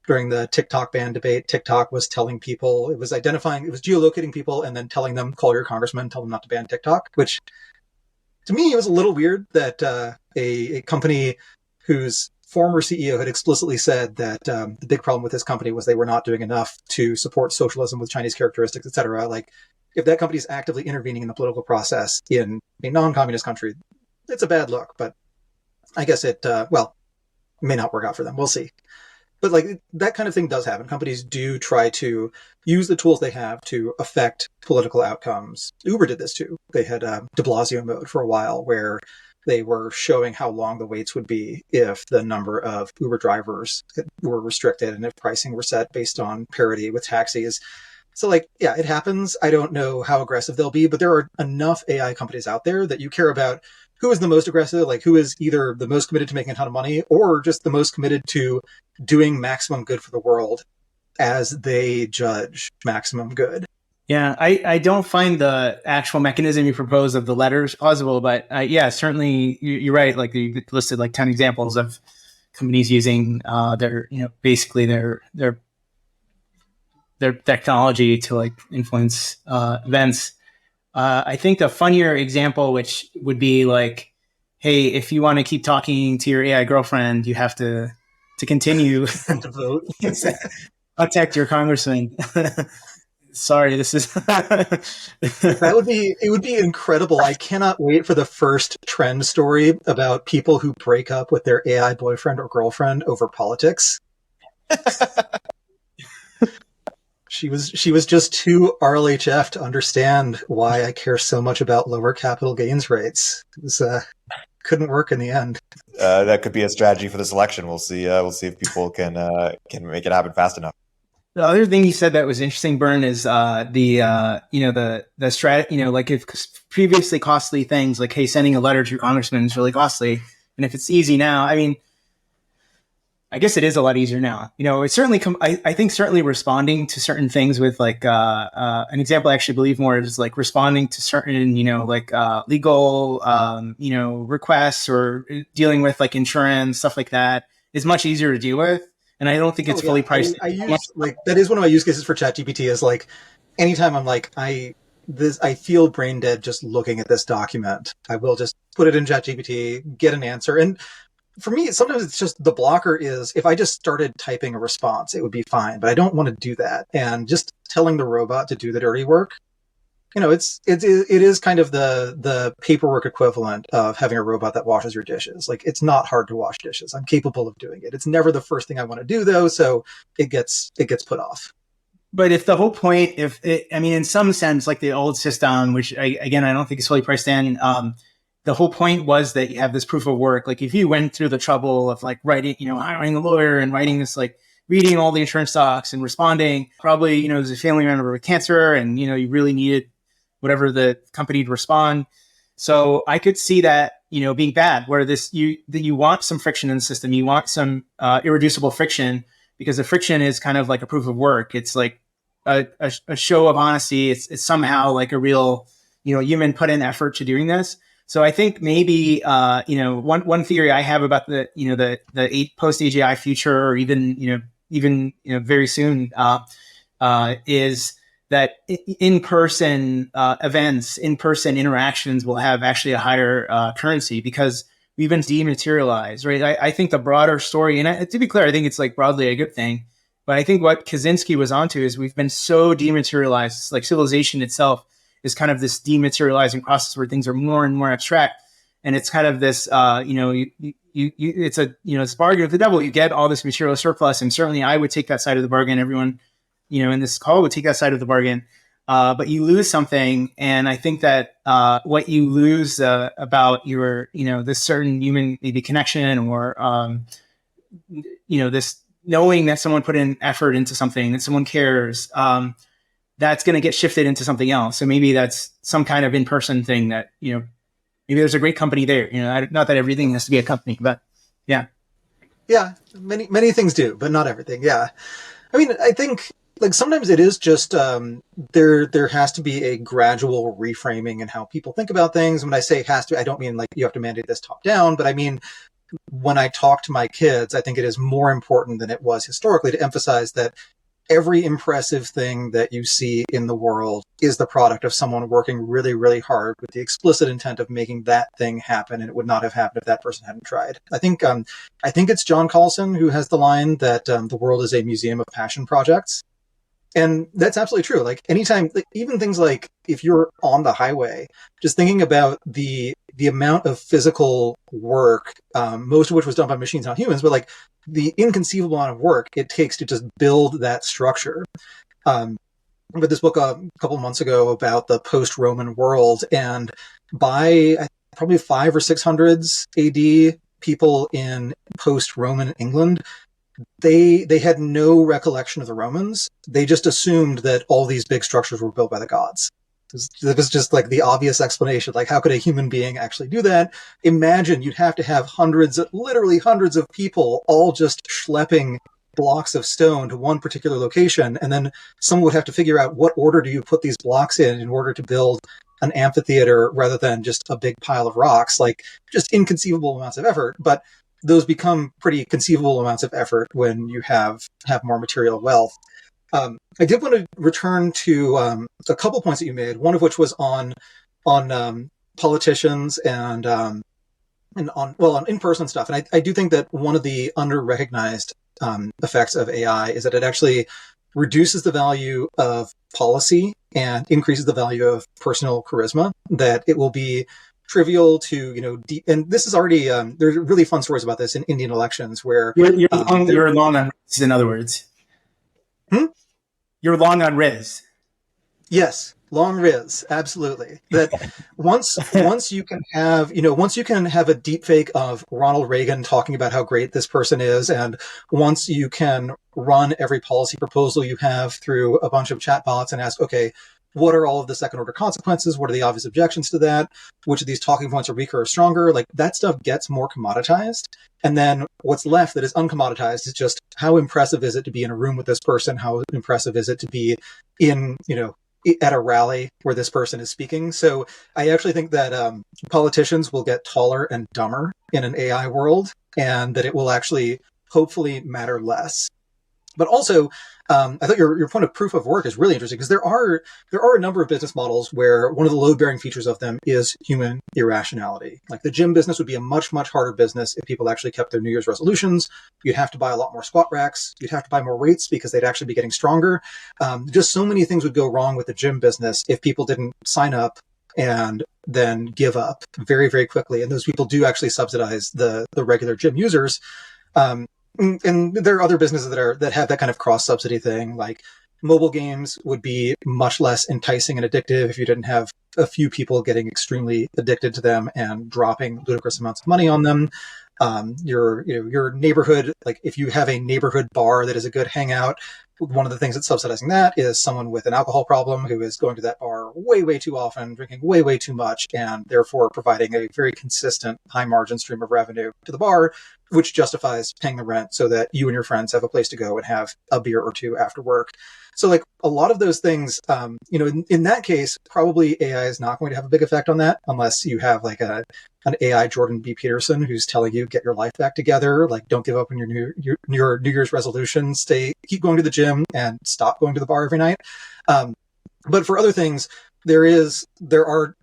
During the TikTok ban debate, TikTok was telling people, it was geolocating people and then telling them, call your congressman, tell them not to ban TikTok, which to me, it was a little weird that a company whose former CEO had explicitly said that the big problem with this company was they were not doing enough to support socialism with Chinese characteristics, et cetera. Like, if that company is actively intervening in the political process in a non-communist country, it's a bad look. But I guess it may not work out for them. We'll see. But like that kind of thing does happen. Companies do try to use the tools they have to affect political outcomes. Uber did this too. They had de Blasio mode for a while where they were showing how long the waits would be if the number of Uber drivers were restricted and if pricing were set based on parity with taxis. So like, yeah, it happens. I don't know how aggressive they'll be, but there are enough AI companies out there that you care about who is the most aggressive, like who is either the most committed to making a ton of money or just the most committed to doing maximum good for the world as they judge maximum good. Yeah, I don't find the actual mechanism you propose of the letters plausible, but yeah, certainly you're right. Like you listed like 10 examples of companies using basically their technology to like influence events. I think the funnier example, which would be like, hey, if you want to keep talking to your AI girlfriend, you have to continue to vote. Contact your congressman. Sorry, this is it would be incredible. I cannot wait for the first trend story about people who break up with their AI boyfriend or girlfriend over politics. She was just too RLHF to understand why I care so much about lower capital gains rates. It was couldn't work in the end. That could be a strategy for this election. We'll see. We'll see if people can make it happen fast enough. The other thing you said that was interesting, Byrne, is the strategy. Like if previously costly things, like hey, sending a letter to your congressman is really costly, and if it's easy now, I mean, I guess it is a lot easier now. It's certainly, I think certainly responding to certain things with like, an example I actually believe more is like responding to certain, legal, requests or dealing with like insurance, stuff like that is much easier to deal with. And I don't think it's fully priced. I use like, that is one of my use cases for ChatGPT is like, anytime I'm like, I feel brain dead just looking at this document, I will just put it in ChatGPT, get an answer. And for me, sometimes it's just the blocker is if I just started typing a response, it would be fine, but I don't want to do that. And just telling the robot to do the dirty work, it is kind of the paperwork equivalent of having a robot that washes your dishes. Like it's not hard to wash dishes. I'm capable of doing it. It's never the first thing I want to do though. So it gets put off. But if the whole point, in some sense, like the old system, which I don't think is fully priced in, the whole point was that you have this proof of work. Like if you went through the trouble of like writing, hiring a lawyer and writing this, like reading all the insurance docs and responding, probably, there's a family member with cancer and, you really needed whatever the company to respond. So I could see that, being bad where you want some friction in the system. You want some irreducible friction because the friction is kind of like a proof of work. It's like a show of honesty. It's somehow like a real, human put in effort to doing this. So I think maybe one theory I have about the post AGI future, or even very soon, is that in-person events, in-person interactions will have actually a higher currency because we've been dematerialized, right? I think the broader story, and to be clear, I think it's like broadly a good thing, but I think what Kaczynski was onto is we've been so dematerialized, like civilization itself is kind of this dematerializing process where things are more and more abstract. And it's kind of this, it's a bargain with the devil. You get all this material surplus. And certainly I would take that side of the bargain. Everyone, in this call would take that side of the bargain. But you lose something. And I think that what you lose about your, this certain human maybe connection or, this knowing that someone put in effort into something, that someone cares, that's going to get shifted into something else. So maybe that's some kind of in-person thing that, maybe there's a great company there, not that everything has to be a company, but yeah. Yeah. Many things do, but not everything. Yeah. I mean, I think like sometimes it is just there has to be a gradual reframing in how people think about things. When I say has to, I don't mean like you have to mandate this top down, but I mean when I talk to my kids, I think it is more important than it was historically to emphasize that every impressive thing that you see in the world is the product of someone working really, really hard with the explicit intent of making that thing happen, and it would not have happened if that person hadn't tried. I think it's John Carlson who has the line that the world is a museum of passion projects. And that's absolutely true. Like anytime, like, even things like if you're on the highway, just thinking about the amount of physical work, most of which was done by machines, not humans, but like the inconceivable amount of work it takes to just build that structure. I read this book a couple of months ago about the post-Roman world, and by probably 500 or 600s AD, people in post-Roman England, they had no recollection of the Romans. They just assumed that all these big structures were built by the gods. It was just like the obvious explanation. Like, how could a human being actually do that? Imagine you'd have to have literally hundreds of people all just schlepping blocks of stone to one particular location. And then someone would have to figure out what order do you put these blocks in order to build an amphitheater rather than just a big pile of rocks. Like, just inconceivable amounts of effort. But those become pretty conceivable amounts of effort when you have more material wealth. I did want to return to a couple points that you made. One of which was on politicians and on in-person stuff. And I do think that one of the under-recognized effects of AI is that it actually reduces the value of policy and increases the value of personal charisma. That it will be trivial to, and this is already, there's really fun stories about this in Indian elections where you're long on Riz, in other words. You're long on Riz. Yes, long Riz, absolutely. That once you can have, once you can have a deep fake of Ronald Reagan talking about how great this person is, and once you can run every policy proposal you have through a bunch of chatbots and ask, okay, what are all of the second order consequences? What are the obvious objections to that? Which of these talking points are weaker or stronger? Like, that stuff gets more commoditized. And then what's left that is uncommoditized is just how impressive is it to be in a room with this person? How impressive is it to be in, at a rally where this person is speaking? So I actually think that politicians will get taller and dumber in an AI world, and that it will actually hopefully matter less. But also, I thought your point of proof of work is really interesting, because there are a number of business models where one of the load-bearing features of them is human irrationality. Like, the gym business would be a much, much harder business if people actually kept their New Year's resolutions. You'd have to buy a lot more squat racks. You'd have to buy more weights because they'd actually be getting stronger. Just so many things would go wrong with the gym business if people didn't sign up and then give up very, very quickly. And those people do actually subsidize the regular gym users. And there are other businesses that have that kind of cross subsidy thing. Like, mobile games would be much less enticing and addictive if you didn't have a few people getting extremely addicted to them and dropping ludicrous amounts of money on them. Your neighborhood, like if you have a neighborhood bar that is a good hangout, one of the things that's subsidizing that is someone with an alcohol problem who is going to that bar way, way too often, drinking way, way too much, and therefore providing a very consistent high margin stream of revenue to the bar, which justifies paying the rent so that you and your friends have a place to go and have a beer or two after work. So like a lot of those things, in that case, probably AI is not going to have a big effect on that unless you have like an AI Jordan B. Peterson who's telling you, get your life back together, like don't give up on your New Year's resolutions, keep going to the gym and stop going to the bar every night. But for other things, there are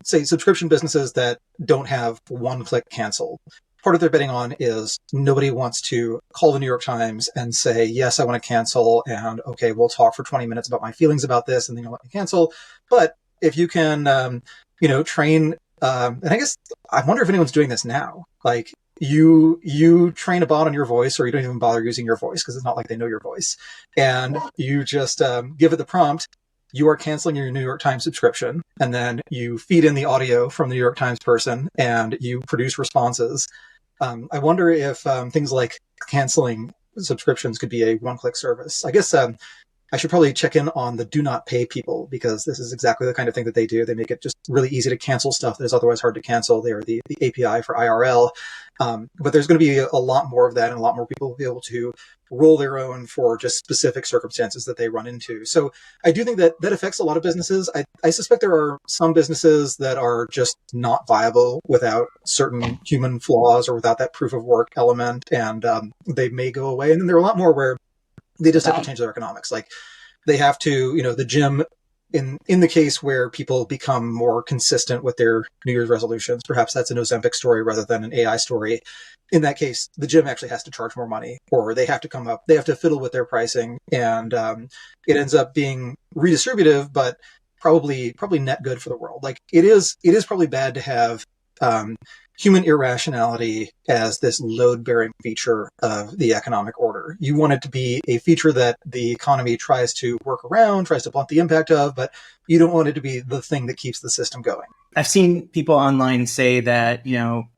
say subscription businesses that don't have one-click cancel. Part of their betting on is nobody wants to call the New York Times and say, yes, I want to cancel. And okay, we'll talk for 20 minutes about my feelings about this and then you'll let me cancel. But if you can, train, and I guess I wonder if anyone's doing this now. Like you train a bot on your voice, or you don't even bother using your voice because it's not like they know your voice. And you just give it the prompt. You are canceling your New York Times subscription, and then you feed in the audio from the New York Times person and you produce responses. I wonder if things like canceling subscriptions could be a one-click service. I guess I should probably check in on the do not pay people, because this is exactly the kind of thing that they do. They make it just really easy to cancel stuff that is otherwise hard to cancel. They are the API for IRL. But there's going to be a lot more of that, and a lot more people will be able to roll their own for just specific circumstances that they run into. So I do think that that affects a lot of businesses. I suspect there are some businesses that are just not viable without certain human flaws or without that proof of work element, and they may go away. And then there are a lot more where they just have to change their economics. Like they have to, the gym, in the case where people become more consistent with their New Year's resolutions, perhaps that's an Ozempic story rather than an AI story. In that case, the gym actually has to charge more money, or they have to fiddle with their pricing, and it ends up being redistributive, but probably net good for the world. Like it is probably bad to have human irrationality as this load-bearing feature of the economic order. You want it to be a feature that the economy tries to work around, tries to blunt the impact of, but you don't want it to be the thing that keeps the system going. I've seen people online say that,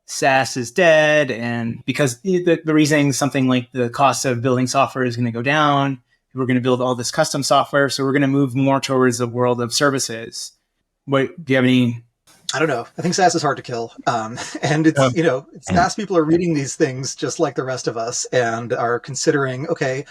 SaaS is dead, and because the reasoning is something like the cost of building software is going to go down, we're going to build all this custom software, so we're going to move more towards the world of services. Do you have any? I don't know. I think SaaS is hard to kill. And it's, SaaS people are reading these things just like the rest of us and are considering, okay,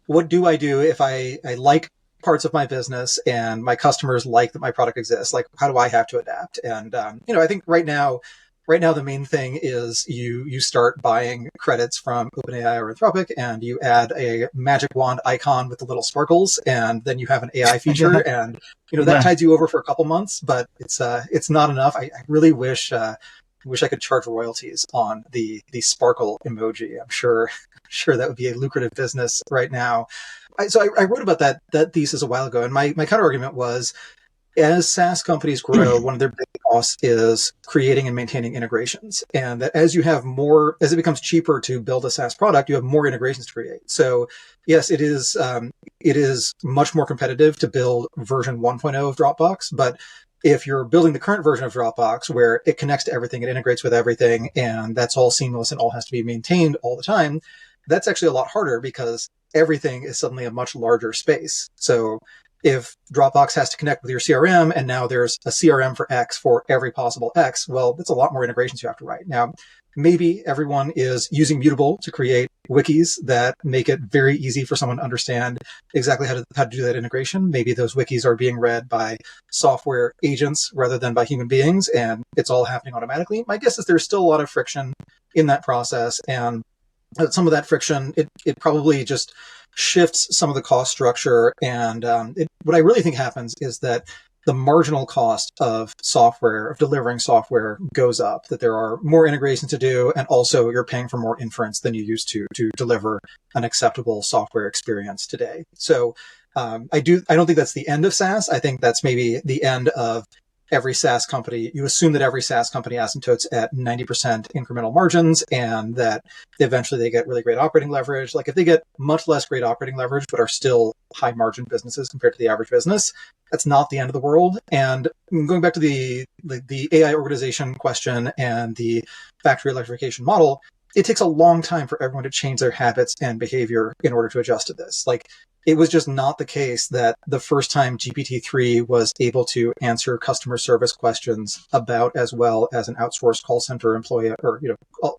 what do I do if I like parts of my business and my customers like that my product exists? Like, how do I have to adapt? And, I think right now, the main thing is you start buying credits from OpenAI or Anthropic, and you add a magic wand icon with the little sparkles, and then you have an AI feature, and that tides you over for a couple months. But it's not enough. I really wish I could charge royalties on the sparkle emoji. I'm sure that would be a lucrative business right now. So I wrote about that thesis a while ago, and my counter argument was, as SaaS companies grow, one of their big costs is creating and maintaining integrations. And that as it becomes cheaper to build a SaaS product, you have more integrations to create. So yes, it is much more competitive to build version 1.0 of Dropbox. But if you're building the current version of Dropbox, where it connects to everything, it integrates with everything, and that's all seamless and all has to be maintained all the time, that's actually a lot harder because everything is suddenly a much larger space. So if Dropbox has to connect with your CRM, and now there's a CRM for X for every possible X, well, that's a lot more integrations you have to write. Now, maybe everyone is using Mutable to create wikis that make it very easy for someone to understand exactly how to do that integration. Maybe those wikis are being read by software agents rather than by human beings, and it's all happening automatically. My guess is there's still a lot of friction in that process, and some of that friction, it probably just shifts some of the cost structure. And what I really think happens is that the marginal cost of delivering software goes up, that there are more integrations to do, and also you're paying for more inference than you used to deliver an acceptable software experience today. So I don't think that's the end of SaaS. I think that's maybe the end of every SaaS company. You assume that every SaaS company asymptotes at 90% incremental margins, and that eventually they get really great operating leverage. Like if they get much less great operating leverage, but are still high margin businesses compared to the average business, that's not the end of the world. And going back to the AI organization question and the factory electrification model, it takes a long time for everyone to change their habits and behavior in order to adjust to this. Like, it was just not the case that the first time GPT-3 was able to answer customer service questions about as well as an outsourced call center employee or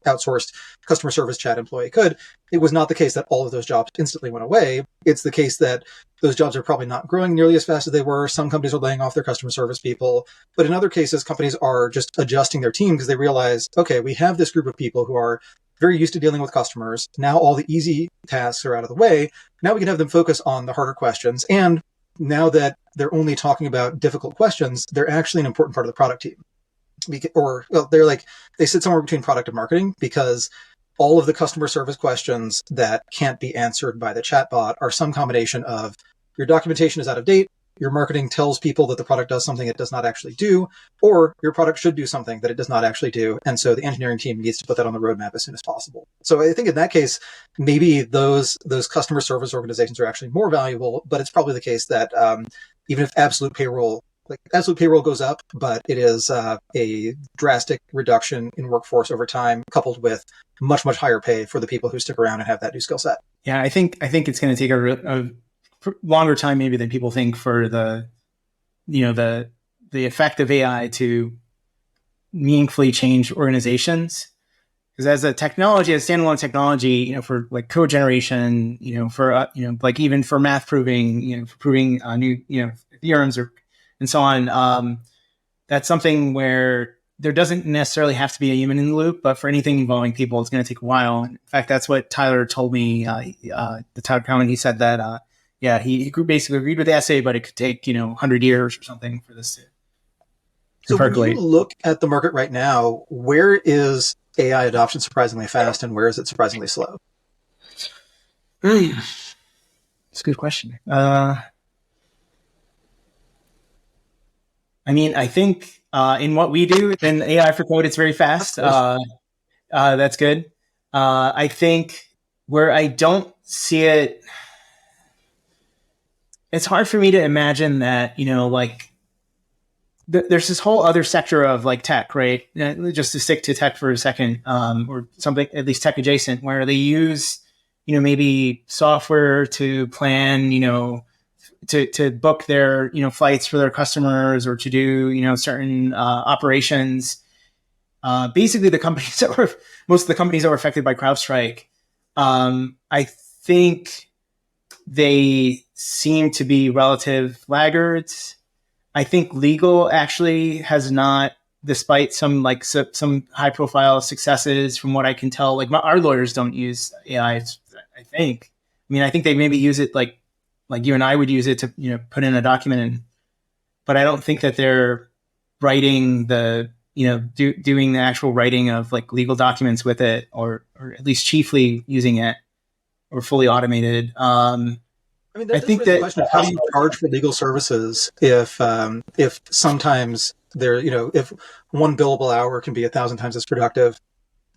outsourced customer service chat employee could. It was not the case that all of those jobs instantly went away. It's the case that those jobs are probably not growing nearly as fast as they were. Some companies are laying off their customer service people. But in other cases, companies are just adjusting their team because they realize, okay, we have this group of people who are very used to dealing with customers. Now all the easy tasks are out of the way. Now we can have them focus on the harder questions. And now that they're only talking about difficult questions, they're actually an important part of the product team. They sit somewhere between product and marketing, because all of the customer service questions that can't be answered by the chatbot are some combination of your documentation is out of date, your marketing tells people that the product does something it does not actually do, or your product should do something that it does not actually do. And so the engineering team needs to put that on the roadmap as soon as possible. So I think in that case, maybe those customer service organizations are actually more valuable, but it's probably the case that even if absolute payroll goes up, but it is a drastic reduction in workforce over time, coupled with much, much higher pay for the people who stick around and have that new skill set. Yeah, I think it's going to take longer time maybe than people think for the effect of AI to meaningfully change organizations. Because as a technology, as standalone technology, for like code generation, for like even for math proving, for proving new theorems and so on, that's something where there doesn't necessarily have to be a human in the loop, but for anything involving people, it's going to take a while. In fact, that's what Tyler told me. The Tyler comment, he said that he basically agreed with the essay, but it could take 100 years or something for this to So percolate. when you look at the market right now, where is AI adoption surprisingly fast and where is it surprisingly slow? It's a good question. I think in what we do in AI for code, it's very fast. That's good. I think where I don't see it, it's hard for me to imagine that, there's this whole other sector of like tech, right? Just to stick to tech for a second, or something, at least tech adjacent, where they use, maybe software to plan, to book their, flights for their customers or to do, certain operations. Basically the companies most of the companies that were affected by CrowdStrike, I think they seem to be relative laggards. I think legal actually has not, despite some high profile successes from what I can tell, our lawyers don't use AI, I think. I think they maybe use it like you and I would use it to, put in a document in, but I don't think that they're writing the, doing the actual writing of like legal documents with it, or at least chiefly using it or fully automated. I think that the question of how do you charge for legal services if sometimes if one billable hour can be 1,000 times as productive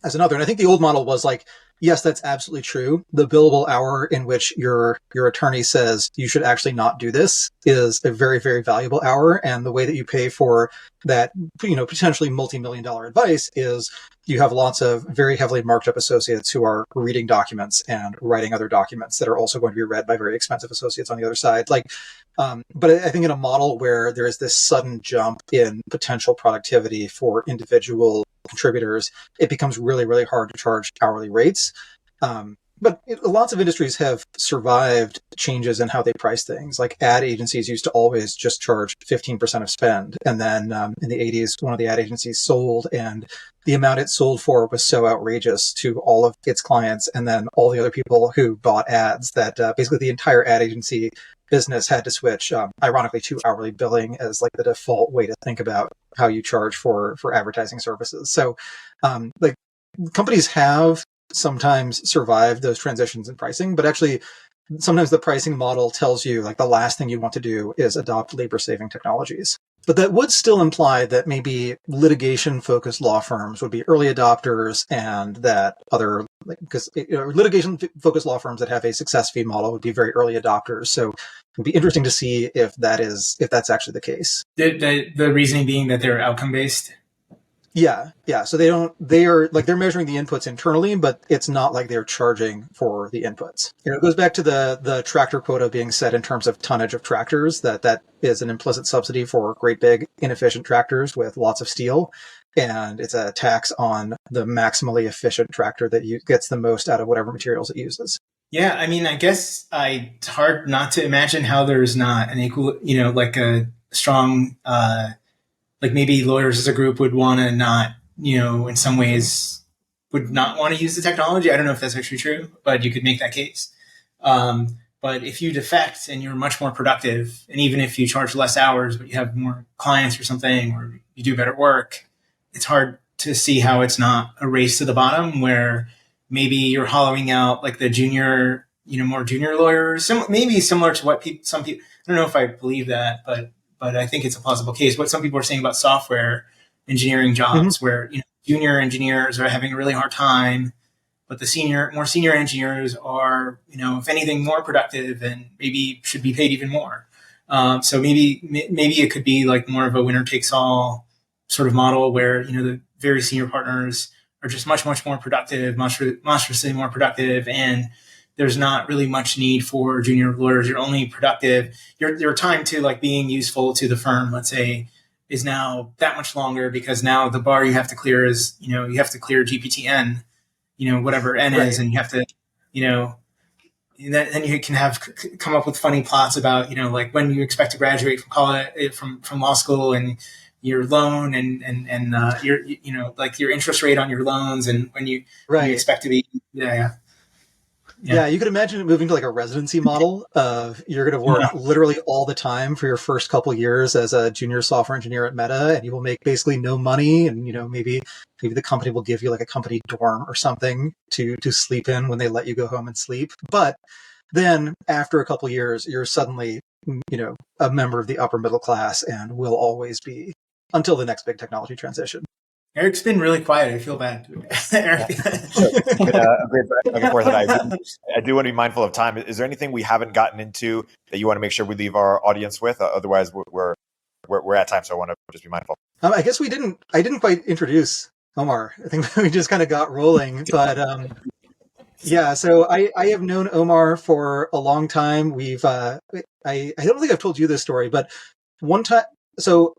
as another. And I think the old model was like, yes, that's absolutely true. The billable hour in which your attorney says you should actually not do this is a very, very valuable hour. And the way that you pay for that, potentially multi-million-dollar advice is you have lots of very heavily marked up associates who are reading documents and writing other documents that are also going to be read by very expensive associates on the other side. But I think in a model where there is this sudden jump in potential productivity for individual contributors, it becomes really, really hard to charge hourly rates. But lots of industries have survived changes in how they price things. Like ad agencies used to always just charge 15% of spend. And then in the 80s, one of the ad agencies sold, and the amount it sold for was so outrageous to all of its clients and then all the other people who bought ads that basically the entire ad agency business had to switch, ironically, to hourly billing as like the default way to think about how you charge for advertising services. So companies have sometimes survived those transitions in pricing, but actually sometimes the pricing model tells you like the last thing you want to do is adopt labor-saving technologies. But that would still imply that maybe litigation-focused law firms would be early adopters, and that other, because litigation-focused law firms that have a success fee model would be very early adopters. So it'd be interesting to see if that's actually the case. The reasoning being that they're outcome-based? Yeah. So they're measuring the inputs internally, but it's not like they're charging for the inputs. It goes back to the tractor quota being set in terms of tonnage of tractors, that is an implicit subsidy for great big inefficient tractors with lots of steel. And it's a tax on the maximally efficient tractor that gets the most out of whatever materials it uses. Yeah. I guess it's hard not to imagine how there's not an equal, like a strong, like maybe lawyers as a group would want to not, in some ways would not want to use the technology. I don't know if that's actually true, but you could make that case. But if you defect and you're much more productive, and even if you charge less hours, but you have more clients or something, or you do better work, it's hard to see how it's not a race to the bottom where maybe you're hollowing out like the junior, more junior lawyers, maybe similar to what some people, I don't know if I believe that, but I think it's a plausible case. What some people are saying about software engineering jobs, where junior engineers are having a really hard time, but the more senior engineers are, if anything, more productive and maybe should be paid even more. So maybe it could be like more of a winner takes all sort of model where the very senior partners are just much more productive, monstrously more productive, and there's not really much need for junior lawyers. You're only productive. Your time to like being useful to the firm, let's say, is now that much longer because now the bar you have to clear is, you have to clear GPTN, whatever N is, and you have to, then you can come up with funny plots about, like when you expect to graduate from college, from law school, and your loan and your, like your interest rate on your loans, and when you expect to be, Yeah, you could imagine it moving to like a residency model of you're going to work literally all the time for your first couple of years as a junior software engineer at Meta, and you will make basically no money. And, maybe the company will give you like a company dorm or something to sleep in when they let you go home and sleep. But then after a couple of years, you're suddenly, a member of the upper middle class and will always be until the next big technology transition. Eric's been really quiet. I feel bad. Eric. A great back and forth. I do want to be mindful of time. Is there anything we haven't gotten into that you want to make sure we leave our audience with? Otherwise, we're at time, so I want to just be mindful. I guess I didn't quite introduce Omar. I think we just kind of got rolling. But yeah, so I have known Omar for a long time. We've I don't think I've told you this story, but one time, so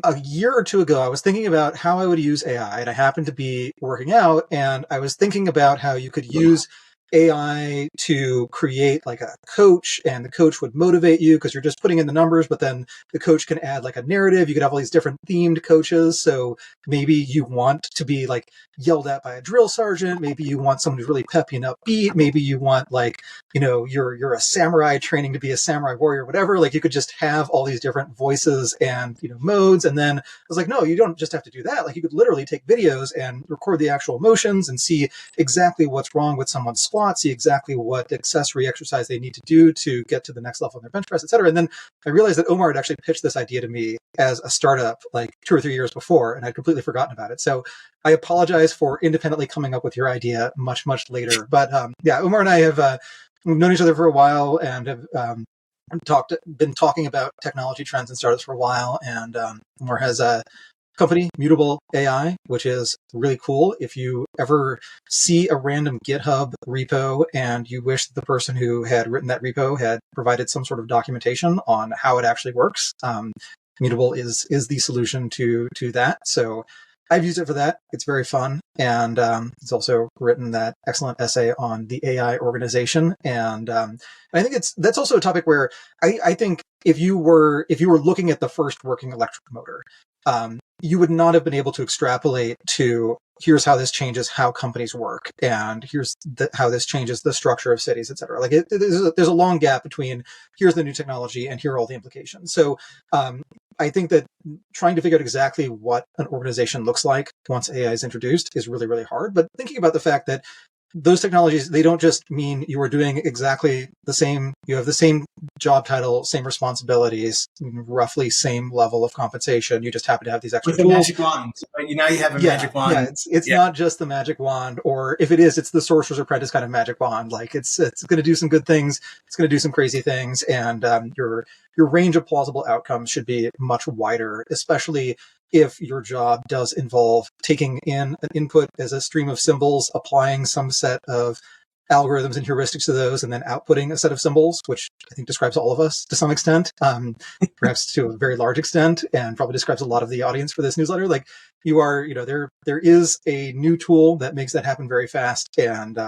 a year or two ago, I was thinking about how I would use AI, and I happened to be working out, and I was thinking about how you could use AI to create like a coach, and the coach would motivate you because you're just putting in the numbers, but then the coach can add like a narrative. You could have all these different themed coaches. So maybe you want to be like yelled at by a drill sergeant. Maybe you want someone who's really peppy and upbeat. Maybe you want like, you're a samurai training to be a samurai warrior, whatever. Like you could just have all these different voices and, modes. And then I was like, no, you don't just have to do that. Like you could literally take videos and record the actual motions and see exactly what's wrong with someone's squat, see exactly what accessory exercise they need to do to get to the next level in their bench press, et cetera. And then I realized that Omar had actually pitched this idea to me as a startup like 2 or 3 years before, and I'd completely forgotten about it. So I apologize for independently coming up with your idea much, much later. But yeah, Omar and I have known each other for a while and have been talking about technology trends and startups for a while. And Omar has a company, Mutable AI, which is really cool. If you ever see a random GitHub repo and you wish that the person who had written that repo had provided some sort of documentation on how it actually works, Mutable is the solution to that. So I've used it for that. It's very fun. And it's also written that excellent essay on the AI organization. And I think that's also a topic where I think if you were looking at the first working electric motor, you would not have been able to extrapolate to here's how this changes how companies work, and here's how this changes the structure of cities, et cetera. Like there's a long gap between here's the new technology and here are all the implications. So I think that trying to figure out exactly what an organization looks like once AI is introduced is really, really hard. But thinking about the fact that those technologies, they don't just mean you are doing exactly the same, you have the same job title, same responsibilities, roughly same level of compensation. You just happen to have these extra tools. With a magic wand. Now you have a magic wand. Yeah, it's not just the magic wand, or if it is, it's the Sorcerer's Apprentice kind of magic wand. Like it's going to do some good things, it's going to do some crazy things, and your range of plausible outcomes should be much wider, especially if your job does involve taking in an input as a stream of symbols, applying some set of algorithms and heuristics to those, and then outputting a set of symbols, which I think describes all of us to some extent, perhaps to a very large extent, and probably describes a lot of the audience for this newsletter. Like you are, there is a new tool that makes that happen very fast, and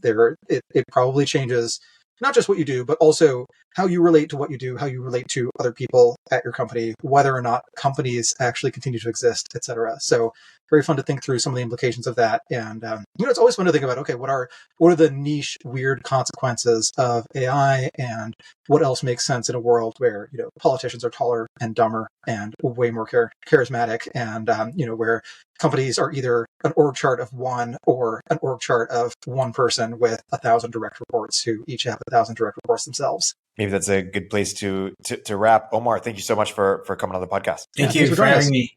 it probably changes not just what you do, but also how you relate to what you do, how you relate to other people at your company, whether or not companies actually continue to exist, et cetera. So very fun to think through some of the implications of that. And, it's always fun to think about, okay, what are the niche, weird consequences of AI, and what else makes sense in a world where, politicians are taller and dumber and way more charismatic, and, where companies are either an org chart of one or an org chart of one person with 1,000 direct reports who each have 1,000 direct reports themselves. Maybe that's a good place to wrap. Omar, thank you so much for coming on the podcast. Thank you for having me.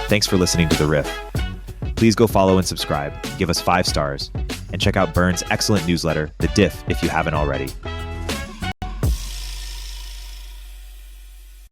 Thanks for listening to The Riff. Please go follow and subscribe, give us 5 stars, and check out Byrne's excellent newsletter, The Diff, if you haven't already.